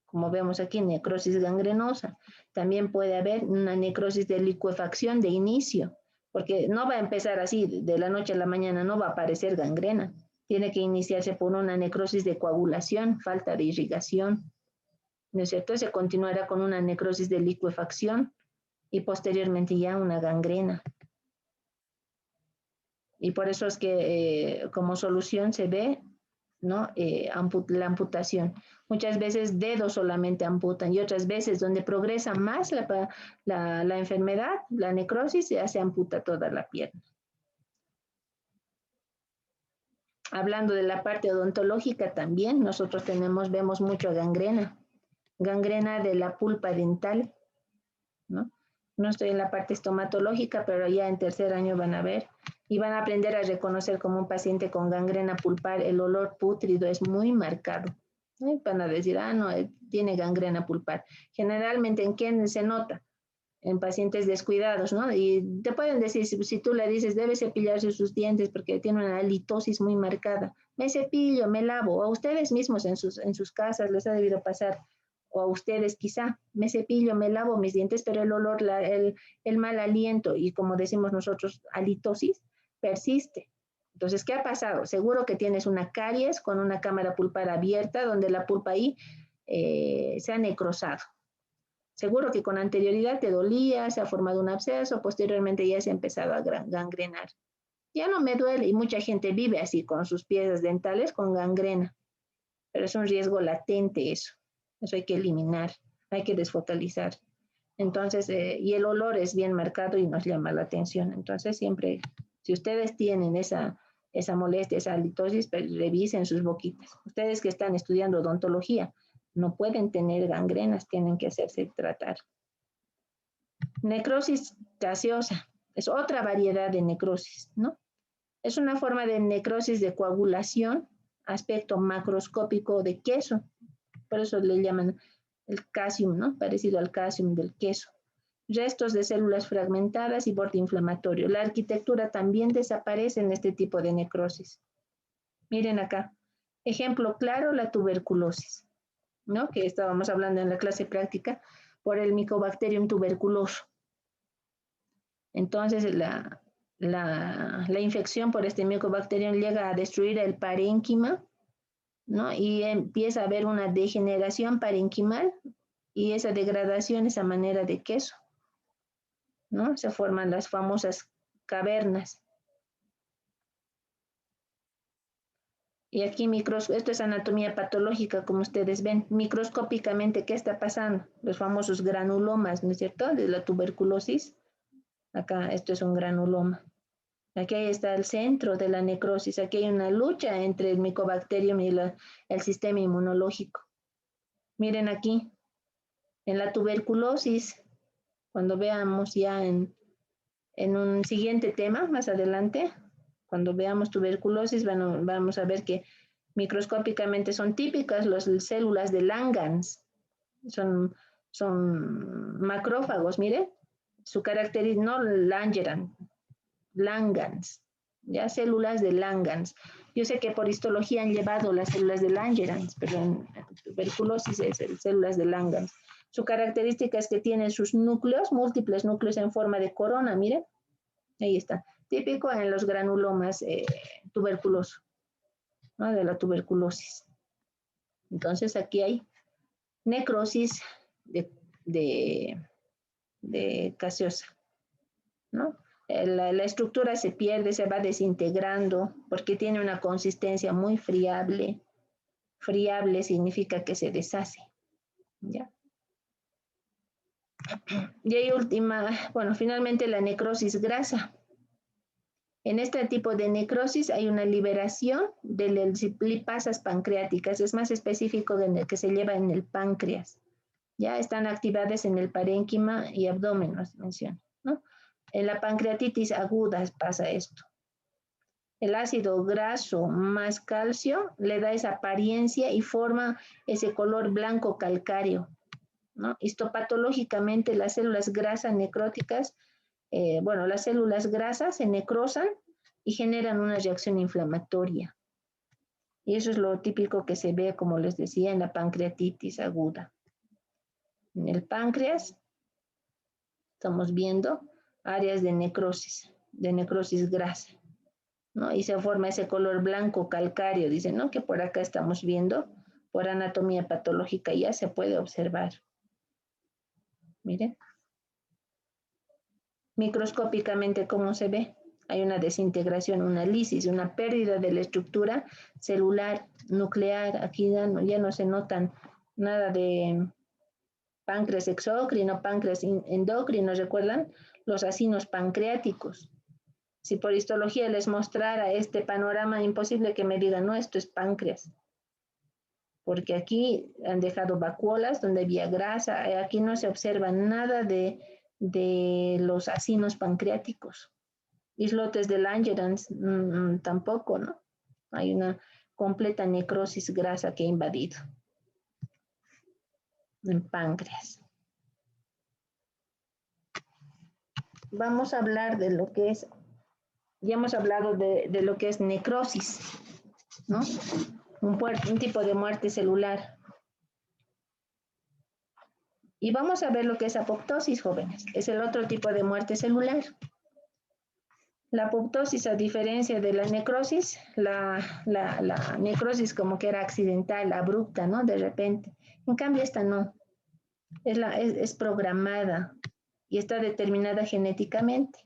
como vemos aquí, necrosis gangrenosa, también puede haber una necrosis de licuefacción de inicio, porque no va a empezar así de la noche a la mañana, no va a aparecer gangrena. Tiene que iniciarse por una necrosis de coagulación, falta de irrigación, ¿no es cierto? Se continuará con una necrosis de licuefacción y posteriormente ya una gangrena. Y por eso es que como solución se ve, ¿no? La amputación. Muchas veces dedos solamente amputan y otras veces donde progresa más la enfermedad, la necrosis, ya se amputa toda la pierna. Hablando de la parte odontológica también, nosotros vemos mucho gangrena de la pulpa dental, ¿no? No estoy en la parte estomatológica, pero ya en tercer año van a ver y van a aprender a reconocer como un paciente con gangrena pulpar, el olor pútrido es muy marcado. Van a decir, no, tiene gangrena pulpar. Generalmente, ¿en quién se nota? En pacientes descuidados, ¿no? Y te pueden decir, si tú le dices, debe cepillarse sus dientes porque tiene una halitosis muy marcada. Me cepillo, me lavo. O a ustedes mismos en sus casas les ha debido pasar, o a ustedes quizá, me cepillo, me lavo mis dientes, pero el olor, el mal aliento y como decimos nosotros, halitosis, persiste. Entonces, ¿qué ha pasado? Seguro que tienes una caries con una cámara pulpar abierta donde la pulpa ahí se ha necrosado. Seguro que con anterioridad te dolía, se ha formado un absceso, posteriormente ya se ha empezado a gangrenar. Ya no me duele y mucha gente vive así con sus piezas dentales con gangrena, pero es un riesgo latente eso. Eso hay que eliminar, hay que desfocalizar. Entonces, y el olor es bien marcado y nos llama la atención. Entonces, siempre, si ustedes tienen esa molestia, esa halitosis, pues, revisen sus boquitas. Ustedes que están estudiando odontología, no pueden tener gangrenas, tienen que hacerse tratar. Necrosis gaseosa. Es otra variedad de necrosis, ¿no? Es una forma de necrosis de coagulación, aspecto macroscópico de queso. Por eso le llaman el calcium, ¿no? Parecido al calcium del queso. Restos de células fragmentadas y borde inflamatorio. La arquitectura también desaparece en este tipo de necrosis. Miren acá. Ejemplo claro, la tuberculosis, ¿no? Que estábamos hablando en la clase práctica, por el Mycobacterium tuberculoso. Entonces, la infección por este Mycobacterium llega a destruir el parénquima, ¿no? Y empieza a haber una degeneración parenquimal y esa degradación, esa manera de queso, ¿no? Se forman las famosas cavernas. Y aquí esto es anatomía patológica, como ustedes ven. Microscópicamente, ¿qué está pasando? Los famosos granulomas, ¿no es cierto? De la tuberculosis. Acá, esto es un granuloma. Aquí está el centro de la necrosis. Aquí hay una lucha entre el Mycobacterium y el sistema inmunológico. Miren aquí, en la tuberculosis, cuando veamos ya en un siguiente tema, más adelante, cuando veamos tuberculosis, vamos a ver que microscópicamente son típicas las células de Langerhans. Son macrófagos, mire, su característica, no Langerhans, ya células de Langerhans. Yo sé que por histología han llevado las células de Langerhans, pero en tuberculosis es células de Langerhans. Su característica es que tienen sus núcleos, múltiples núcleos en forma de corona, miren. Ahí está. Típico en los granulomas tuberculosos, ¿no? De la tuberculosis. Entonces aquí hay necrosis de gaseosa, ¿no? La estructura se pierde, se va desintegrando porque tiene una consistencia muy friable. Friable significa que se deshace, ¿ya? Y hay finalmente la necrosis grasa. En este tipo de necrosis hay una liberación de las lipasas pancreáticas, es más específico de el que se lleva en el páncreas. Ya están activadas en el parénquima y abdomen, nos menciona, ¿no? En la pancreatitis aguda pasa esto. El ácido graso más calcio le da esa apariencia y forma ese color blanco calcáreo, ¿no? Histopatológicamente las células grasas necróticas, las células grasas se necrosan y generan una reacción inflamatoria. Y eso es lo típico que se ve, como les decía, en la pancreatitis aguda. En el páncreas estamos viendo áreas de necrosis grasa, ¿no? Y se forma ese color blanco calcáreo, dicen, ¿no? Que por acá estamos viendo, por anatomía patológica ya se puede observar. Miren. Microscópicamente, ¿cómo se ve? Hay una desintegración, una lisis, una pérdida de la estructura celular, nuclear. Aquí ya no se notan nada de páncreas exócrino, páncreas endocrino, ¿recuerdan? Los acinos pancreáticos. Si por histología les mostrara este panorama, imposible que me digan, no, esto es páncreas. Porque aquí han dejado vacuolas donde había grasa, aquí no se observa nada de los acinos pancreáticos. Islotes de Langerhans tampoco, ¿no? Hay una completa necrosis grasa que ha invadido en páncreas. Vamos a hablar de lo que es, ya hemos hablado de lo que es necrosis, ¿no? Un tipo de muerte celular. Y vamos a ver lo que es apoptosis, jóvenes. Es el otro tipo de muerte celular. La apoptosis, a diferencia de la necrosis, la necrosis como que era accidental, abrupta, ¿no? De repente. En cambio, esta no. Es programada y está determinada genéticamente.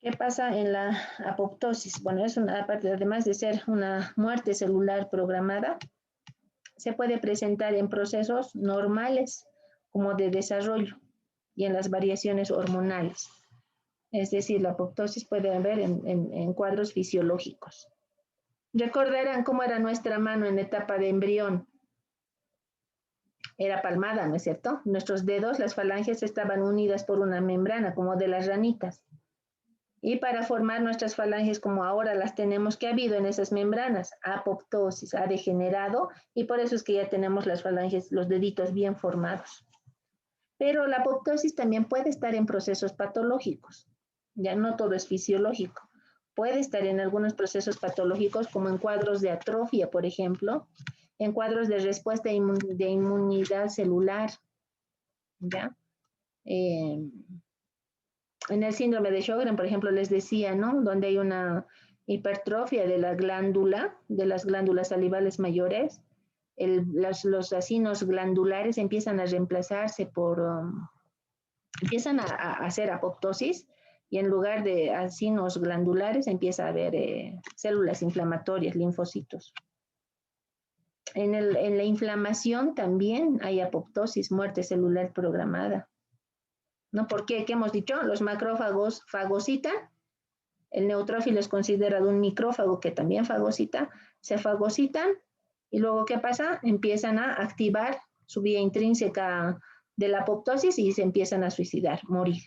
¿Qué pasa en la apoptosis? Bueno, además de ser una muerte celular programada, se puede presentar en procesos normales como de desarrollo y en las variaciones hormonales. Es decir, la apoptosis puede haber en cuadros fisiológicos. Recordarán cómo era nuestra mano en la etapa de embrión. era palmada, ¿no es cierto? Nuestros dedos, las falanges estaban unidas por una membrana, como de las ranitas. Y para formar nuestras falanges como ahora las tenemos, ¿qué ha habido en esas membranas? Apoptosis, ha degenerado, y por eso es que ya tenemos las falanges, los deditos bien formados. Pero la apoptosis también puede estar en procesos patológicos, ya no todo es fisiológico. Puede estar en algunos procesos patológicos, como en cuadros de atrofia, por ejemplo, en cuadros de respuesta de inmunidad celular, ¿ya? En el síndrome de Sjögren, por ejemplo, les decía, ¿no? Donde hay una hipertrofia de la glándula, de las glándulas salivales mayores, los acinos glandulares empiezan a reemplazarse por, empiezan a hacer apoptosis, y en lugar de acinos glandulares empieza a haber células inflamatorias, linfocitos. En la inflamación también hay apoptosis, muerte celular programada. ¿No? ¿Por qué? ¿Qué hemos dicho? Los macrófagos fagocitan, el neutrófilo es considerado un micrófago que también fagocita, se fagocitan, y luego ¿qué pasa? Empiezan a activar su vía intrínseca de la apoptosis y se empiezan a suicidar, morir.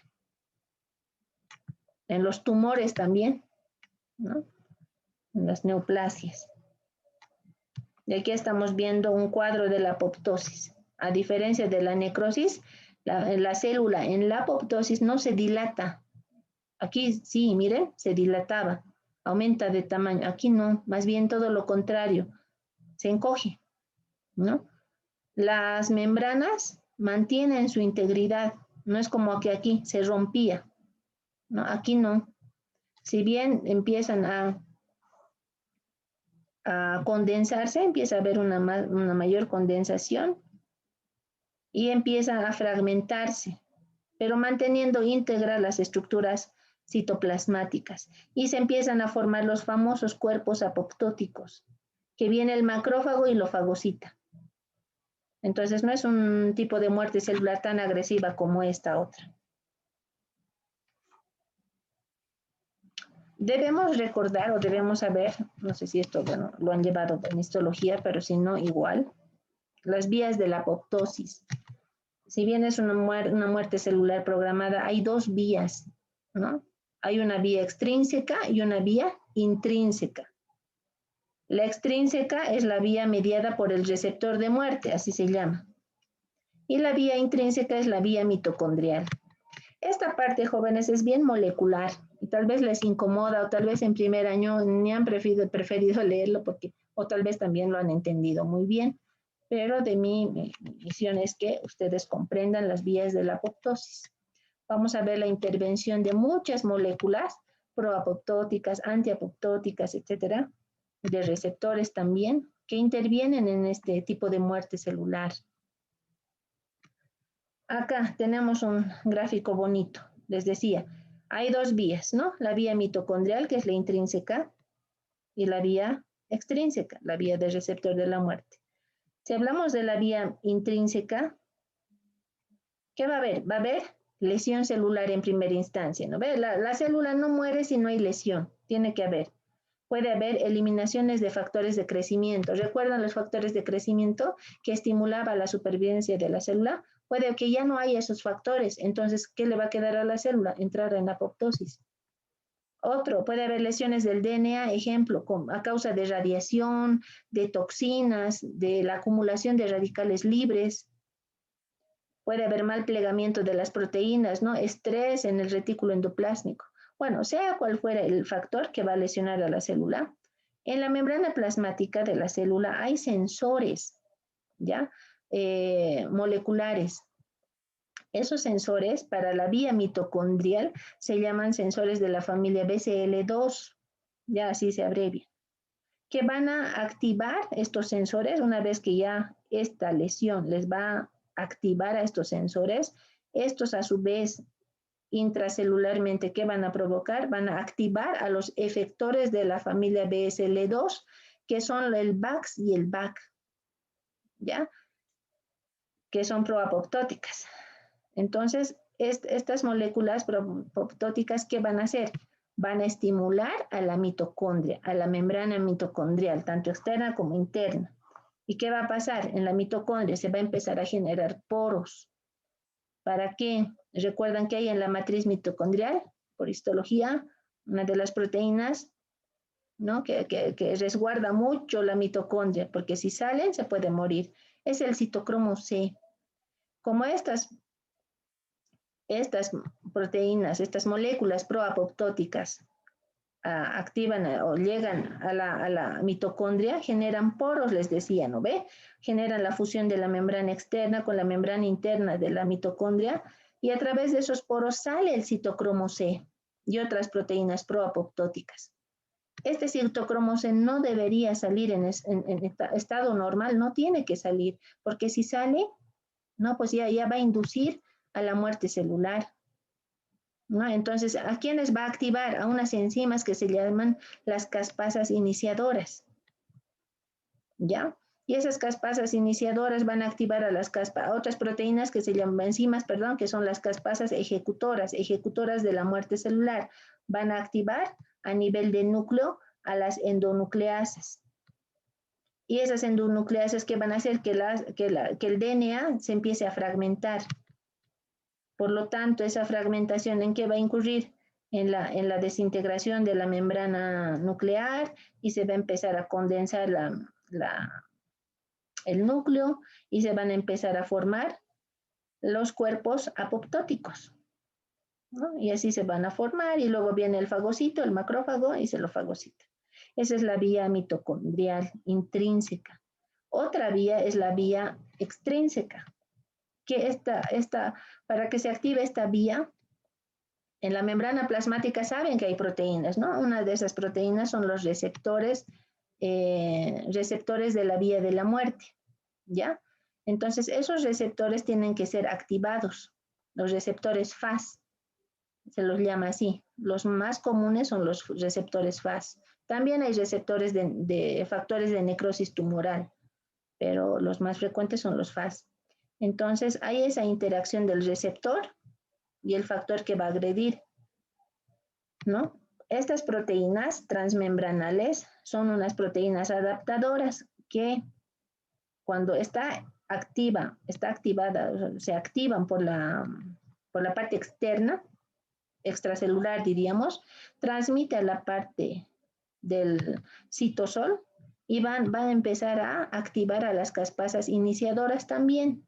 En los tumores también, ¿no? En las neoplasias. Y aquí estamos viendo un cuadro de la apoptosis. A diferencia de la necrosis, la célula en la apoptosis no se dilata. Aquí sí, miren, se dilataba, aumenta de tamaño. Aquí no, más bien todo lo contrario, se encoge, ¿no? Las membranas mantienen su integridad, no es como que aquí se rompía, ¿no? Aquí no. Si bien empiezan a condensarse, empieza a haber una mayor condensación y empieza a fragmentarse, pero manteniendo íntegras las estructuras citoplasmáticas, y se empiezan a formar los famosos cuerpos apoptóticos, que viene el macrófago y lo fagocita. Entonces no es un tipo de muerte celular tan agresiva como esta otra. Debemos recordar o debemos saber, no sé si esto, bueno, lo han llevado en histología, pero si no, igual, las vías de la apoptosis. Si bien es una muerte celular programada, hay dos vías, ¿no? Hay una vía extrínseca y una vía intrínseca. La extrínseca es la vía mediada por el receptor de muerte, así se llama. Y la vía intrínseca es la vía mitocondrial. Esta parte, jóvenes, es bien molecular y tal vez les incomoda, o tal vez en primer año ni han preferido leerlo porque, o tal vez también lo han entendido muy bien. Pero de mi misión es que ustedes comprendan las vías de la apoptosis. Vamos a ver la intervención de muchas moléculas proapoptóticas, antiapoptóticas, etcétera, de receptores también, que intervienen en este tipo de muerte celular. Acá tenemos un gráfico bonito. Les decía, hay dos vías, ¿no? La vía mitocondrial, que es la intrínseca, y la vía extrínseca, la vía del receptor de la muerte. Si hablamos de la vía intrínseca, ¿qué va a haber? Va a haber lesión celular en primera instancia, ¿no? La célula no muere si no hay lesión, tiene que haber. Puede haber eliminaciones de factores de crecimiento. ¿Recuerdan los factores de crecimiento que estimulaba la supervivencia de la célula? Puede que ya no haya esos factores, entonces, ¿qué le va a quedar a la célula? Entrar en apoptosis. Otro, puede haber lesiones del DNA, ejemplo, a causa de radiación, de toxinas, de la acumulación de radicales libres. Puede haber mal plegamiento de las proteínas, ¿no? Estrés en el retículo endoplásmico. Bueno, sea cual fuera el factor que va a lesionar a la célula, en la membrana plasmática de la célula hay sensores, ¿ya? Moleculares. Esos sensores para la vía mitocondrial se llaman sensores de la familia BCL2, ya así se abrevia, que van a activar estos sensores una vez que ya esta lesión les va a activar a estos sensores. Estos a su vez intracelularmente, ¿qué van a provocar? Van a activar a los efectores de la familia BSL2, que son el BAX y el BAC, ¿ya? Que son proapoptóticas. Entonces, estas moléculas proapoptóticas, ¿qué van a hacer? Van a estimular a la mitocondria, a la membrana mitocondrial, tanto externa como interna. ¿Y qué va a pasar? En la mitocondria se va a empezar a generar poros. ¿Para qué? Recuerdan que hay en la matriz mitocondrial, por histología, una de las proteínas, ¿no? que resguarda mucho la mitocondria, porque si salen se puede morir. Es el citocromo C. Como estas proteínas, estas moléculas proapoptóticas activan o llegan a la mitocondria, generan poros, les decía, ¿no ve? Generan la fusión de la membrana externa con la membrana interna de la mitocondria y a través de esos poros sale el citocromo C y otras proteínas proapoptóticas. Este citocromo C no debería salir en estado normal, no tiene que salir, porque si sale, no, pues ya va a inducir a la muerte celular, ¿no? Entonces, ¿a quiénes va a activar? A unas enzimas que se llaman las caspasas iniciadoras, ¿ya? Y esas caspasas iniciadoras van a activar a otras proteínas que se llaman enzimas, perdón, que son las caspasas ejecutoras de la muerte celular. Van a activar a nivel de núcleo a las endonucleasas. Y esas endonucleasas que van a hacer que el DNA se empiece a fragmentar. Por lo tanto, esa fragmentación, ¿en qué va a incurrir? En la desintegración de la membrana nuclear y se va a empezar a condensar el núcleo y se van a empezar a formar los cuerpos apoptóticos, ¿no? Y así se van a formar y luego viene el fagocito, el macrófago y se lo fagocita. Esa es la vía mitocondrial intrínseca. Otra vía es la vía extrínseca, que para que se active esta vía, en la membrana plasmática saben que hay proteínas, ¿no? Una de esas proteínas son los receptores de la vía de la muerte, ¿ya? Entonces, esos receptores tienen que ser activados, los receptores FAS, se los llama así. Los más comunes son los receptores FAS. También hay receptores de factores de necrosis tumoral, pero los más frecuentes son los FAS. Entonces, hay esa interacción del receptor y el factor que va a agredir, ¿no? Estas proteínas transmembranales son unas proteínas adaptadoras que cuando está activada, se activan por la parte externa, extracelular diríamos, transmite a la parte del citosol y van a empezar a activar a las caspasas iniciadoras también,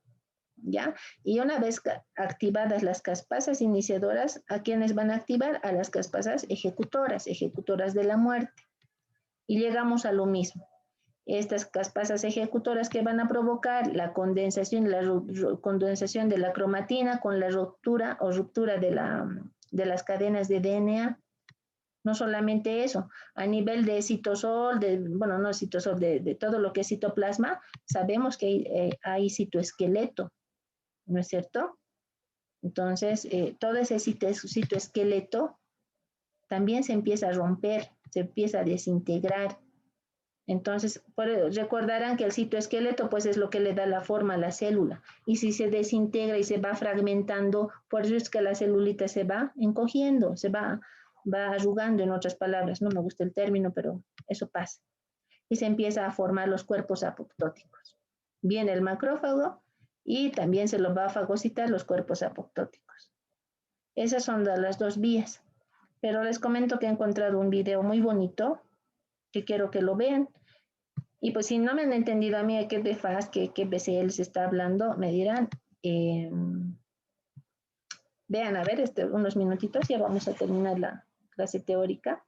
¿ya? Y una vez activadas las caspasas iniciadoras, ¿a quiénes van a activar? A las caspasas ejecutoras de la muerte. Y llegamos a lo mismo. Estas caspasas ejecutoras que van a provocar la condensación de la cromatina con la ruptura de las cadenas de DNA. No solamente eso, a nivel de citosol, no citosol, de todo lo que es citoplasma, sabemos que hay citoesqueleto, ¿no es cierto? Entonces, todo ese citoesqueleto también se empieza a romper, se empieza a desintegrar. Entonces, recordarán que el citoesqueleto pues es lo que le da la forma a la célula. Y si se desintegra y se va fragmentando, por eso es que la celulita se va encogiendo, se va arrugando, en otras palabras. No me gusta el término, pero eso pasa. Y se empieza a formar los cuerpos apoptóticos. Viene el macrófago y también se los va a fagocitar los cuerpos apoptóticos. Esas son las dos vías. Pero les comento que he encontrado un video muy bonito que quiero que lo vean. Y pues si no me han entendido a mí de qué BFAS, qué BCL se está hablando, me dirán. Vean, a ver, unos minutitos, ya vamos a terminar la clase teórica.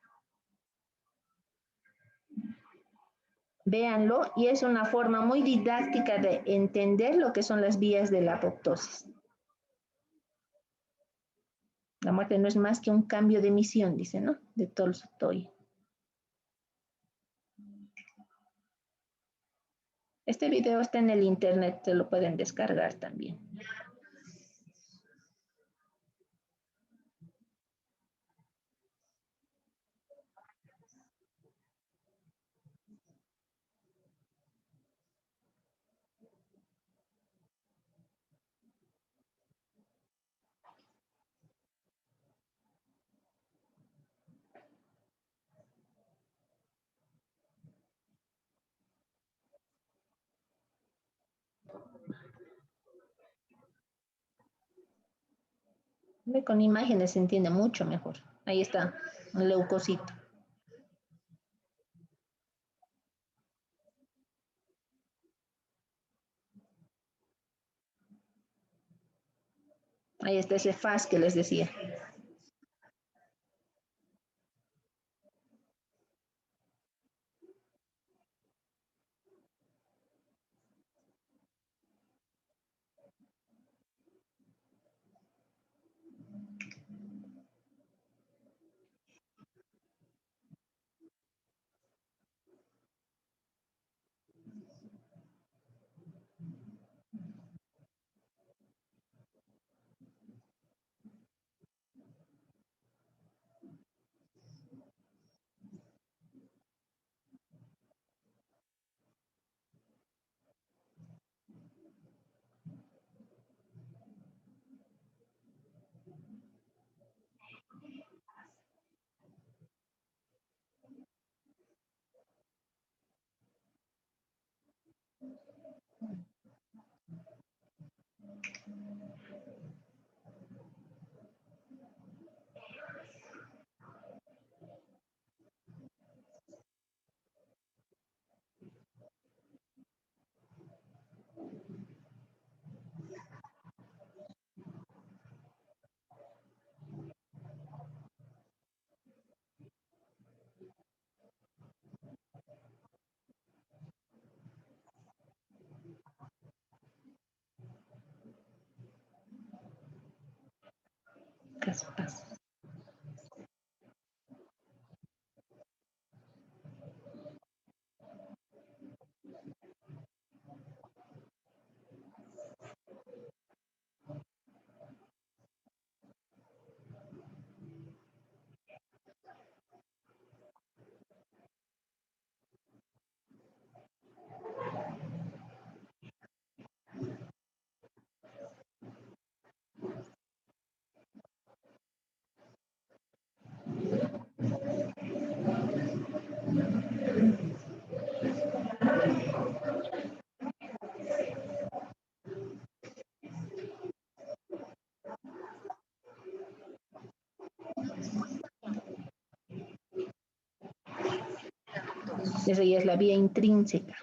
Véanlo, y es una forma muy didáctica de entender lo que son las vías de la apoptosis. La muerte no es más que un cambio de misión, dice, ¿no? De Tolstoy. Este video está en el internet, se lo pueden descargar también. Ve, con imágenes se entiende mucho mejor. Ahí está, un leucocito. Ahí está ese FAS que les decía. Caspas. Esa ya es la vía intrínseca.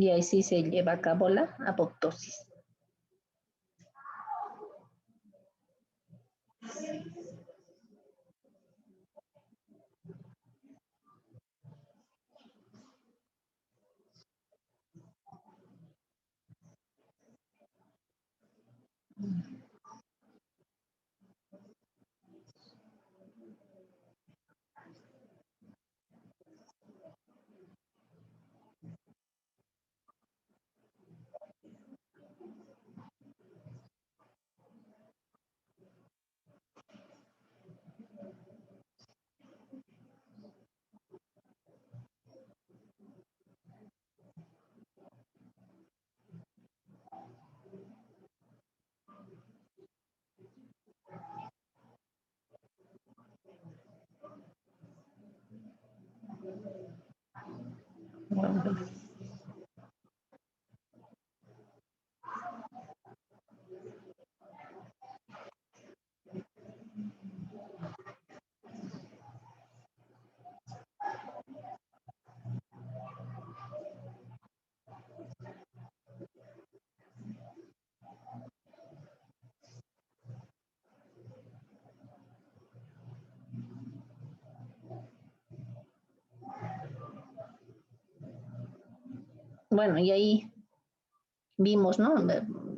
Y ahí sí se lleva a cabo la apoptosis. Bueno, y ahí vimos, ¿no?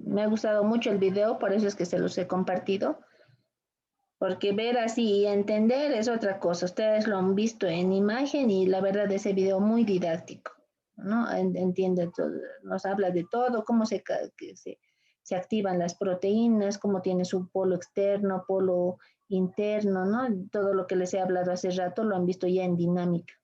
Me ha gustado mucho el video, por eso es que se los he compartido, porque ver así y entender es otra cosa. Ustedes lo han visto en imagen y la verdad ese video muy didáctico, ¿no? Entiende todo, nos habla de todo, cómo se activan las proteínas, cómo tiene su polo externo, polo interno, ¿no? Todo lo que les he hablado hace rato lo han visto ya en dinámica.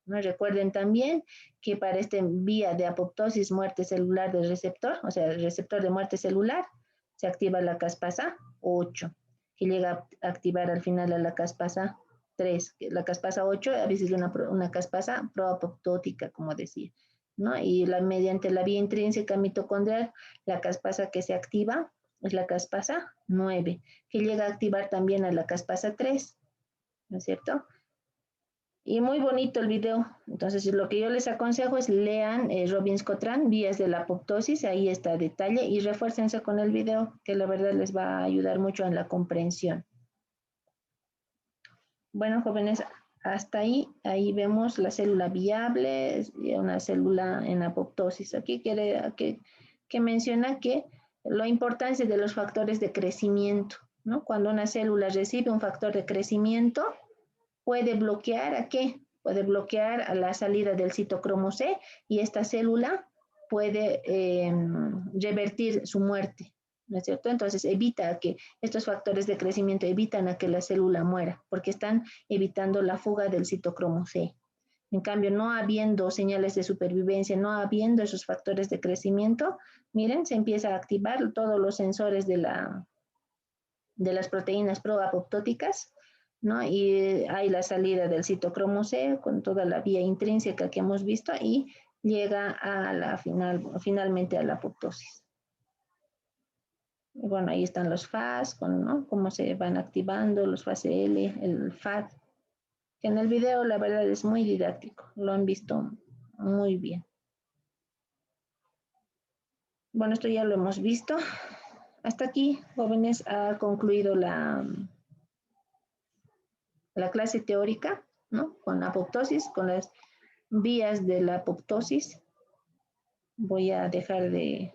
¿No? Recuerden también que para esta vía de apoptosis, muerte celular del receptor, o sea, el receptor de muerte celular, se activa la caspasa 8, que llega a activar al final a la caspasa 3. La caspasa 8 a veces es una caspasa proapoptótica, como decía, ¿no? Y mediante la vía intrínseca mitocondrial, la caspasa que se activa es la caspasa 9, que llega a activar también a la caspasa 3, ¿no es cierto? Y muy bonito el video. Entonces, lo que yo les aconsejo es lean Robbins-Cotran, Vías de la Apoptosis, ahí está detalle, y refuércense con el video, que la verdad les va a ayudar mucho en la comprensión. Bueno, jóvenes, hasta ahí vemos la célula viable, una célula en apoptosis. Aquí quiere que menciona que la importancia de los factores de crecimiento, ¿no? Cuando una célula recibe un factor de crecimiento, puede bloquear ¿a qué? Puede bloquear a la salida del citocromo C y esta célula puede revertir su muerte, ¿no es cierto? Entonces evita que estos factores de crecimiento evitan a que la célula muera porque están evitando la fuga del citocromo C. En cambio, no habiendo señales de supervivencia, no habiendo esos factores de crecimiento, miren, se empieza a activar todos los sensores de las proteínas proapoptóticas, ¿no? Y hay la salida del citocromo C con toda la vía intrínseca que hemos visto y llega a finalmente a la apoptosis. Y bueno, ahí están los FAS, ¿no? Cómo se van activando los FASL, el FAT. Que en el video la verdad es muy didáctico, lo han visto muy bien. Bueno, esto ya lo hemos visto. Hasta aquí, jóvenes, ha concluido la clase teórica, ¿no? Con apoptosis, con las vías de la apoptosis. Voy a dejar de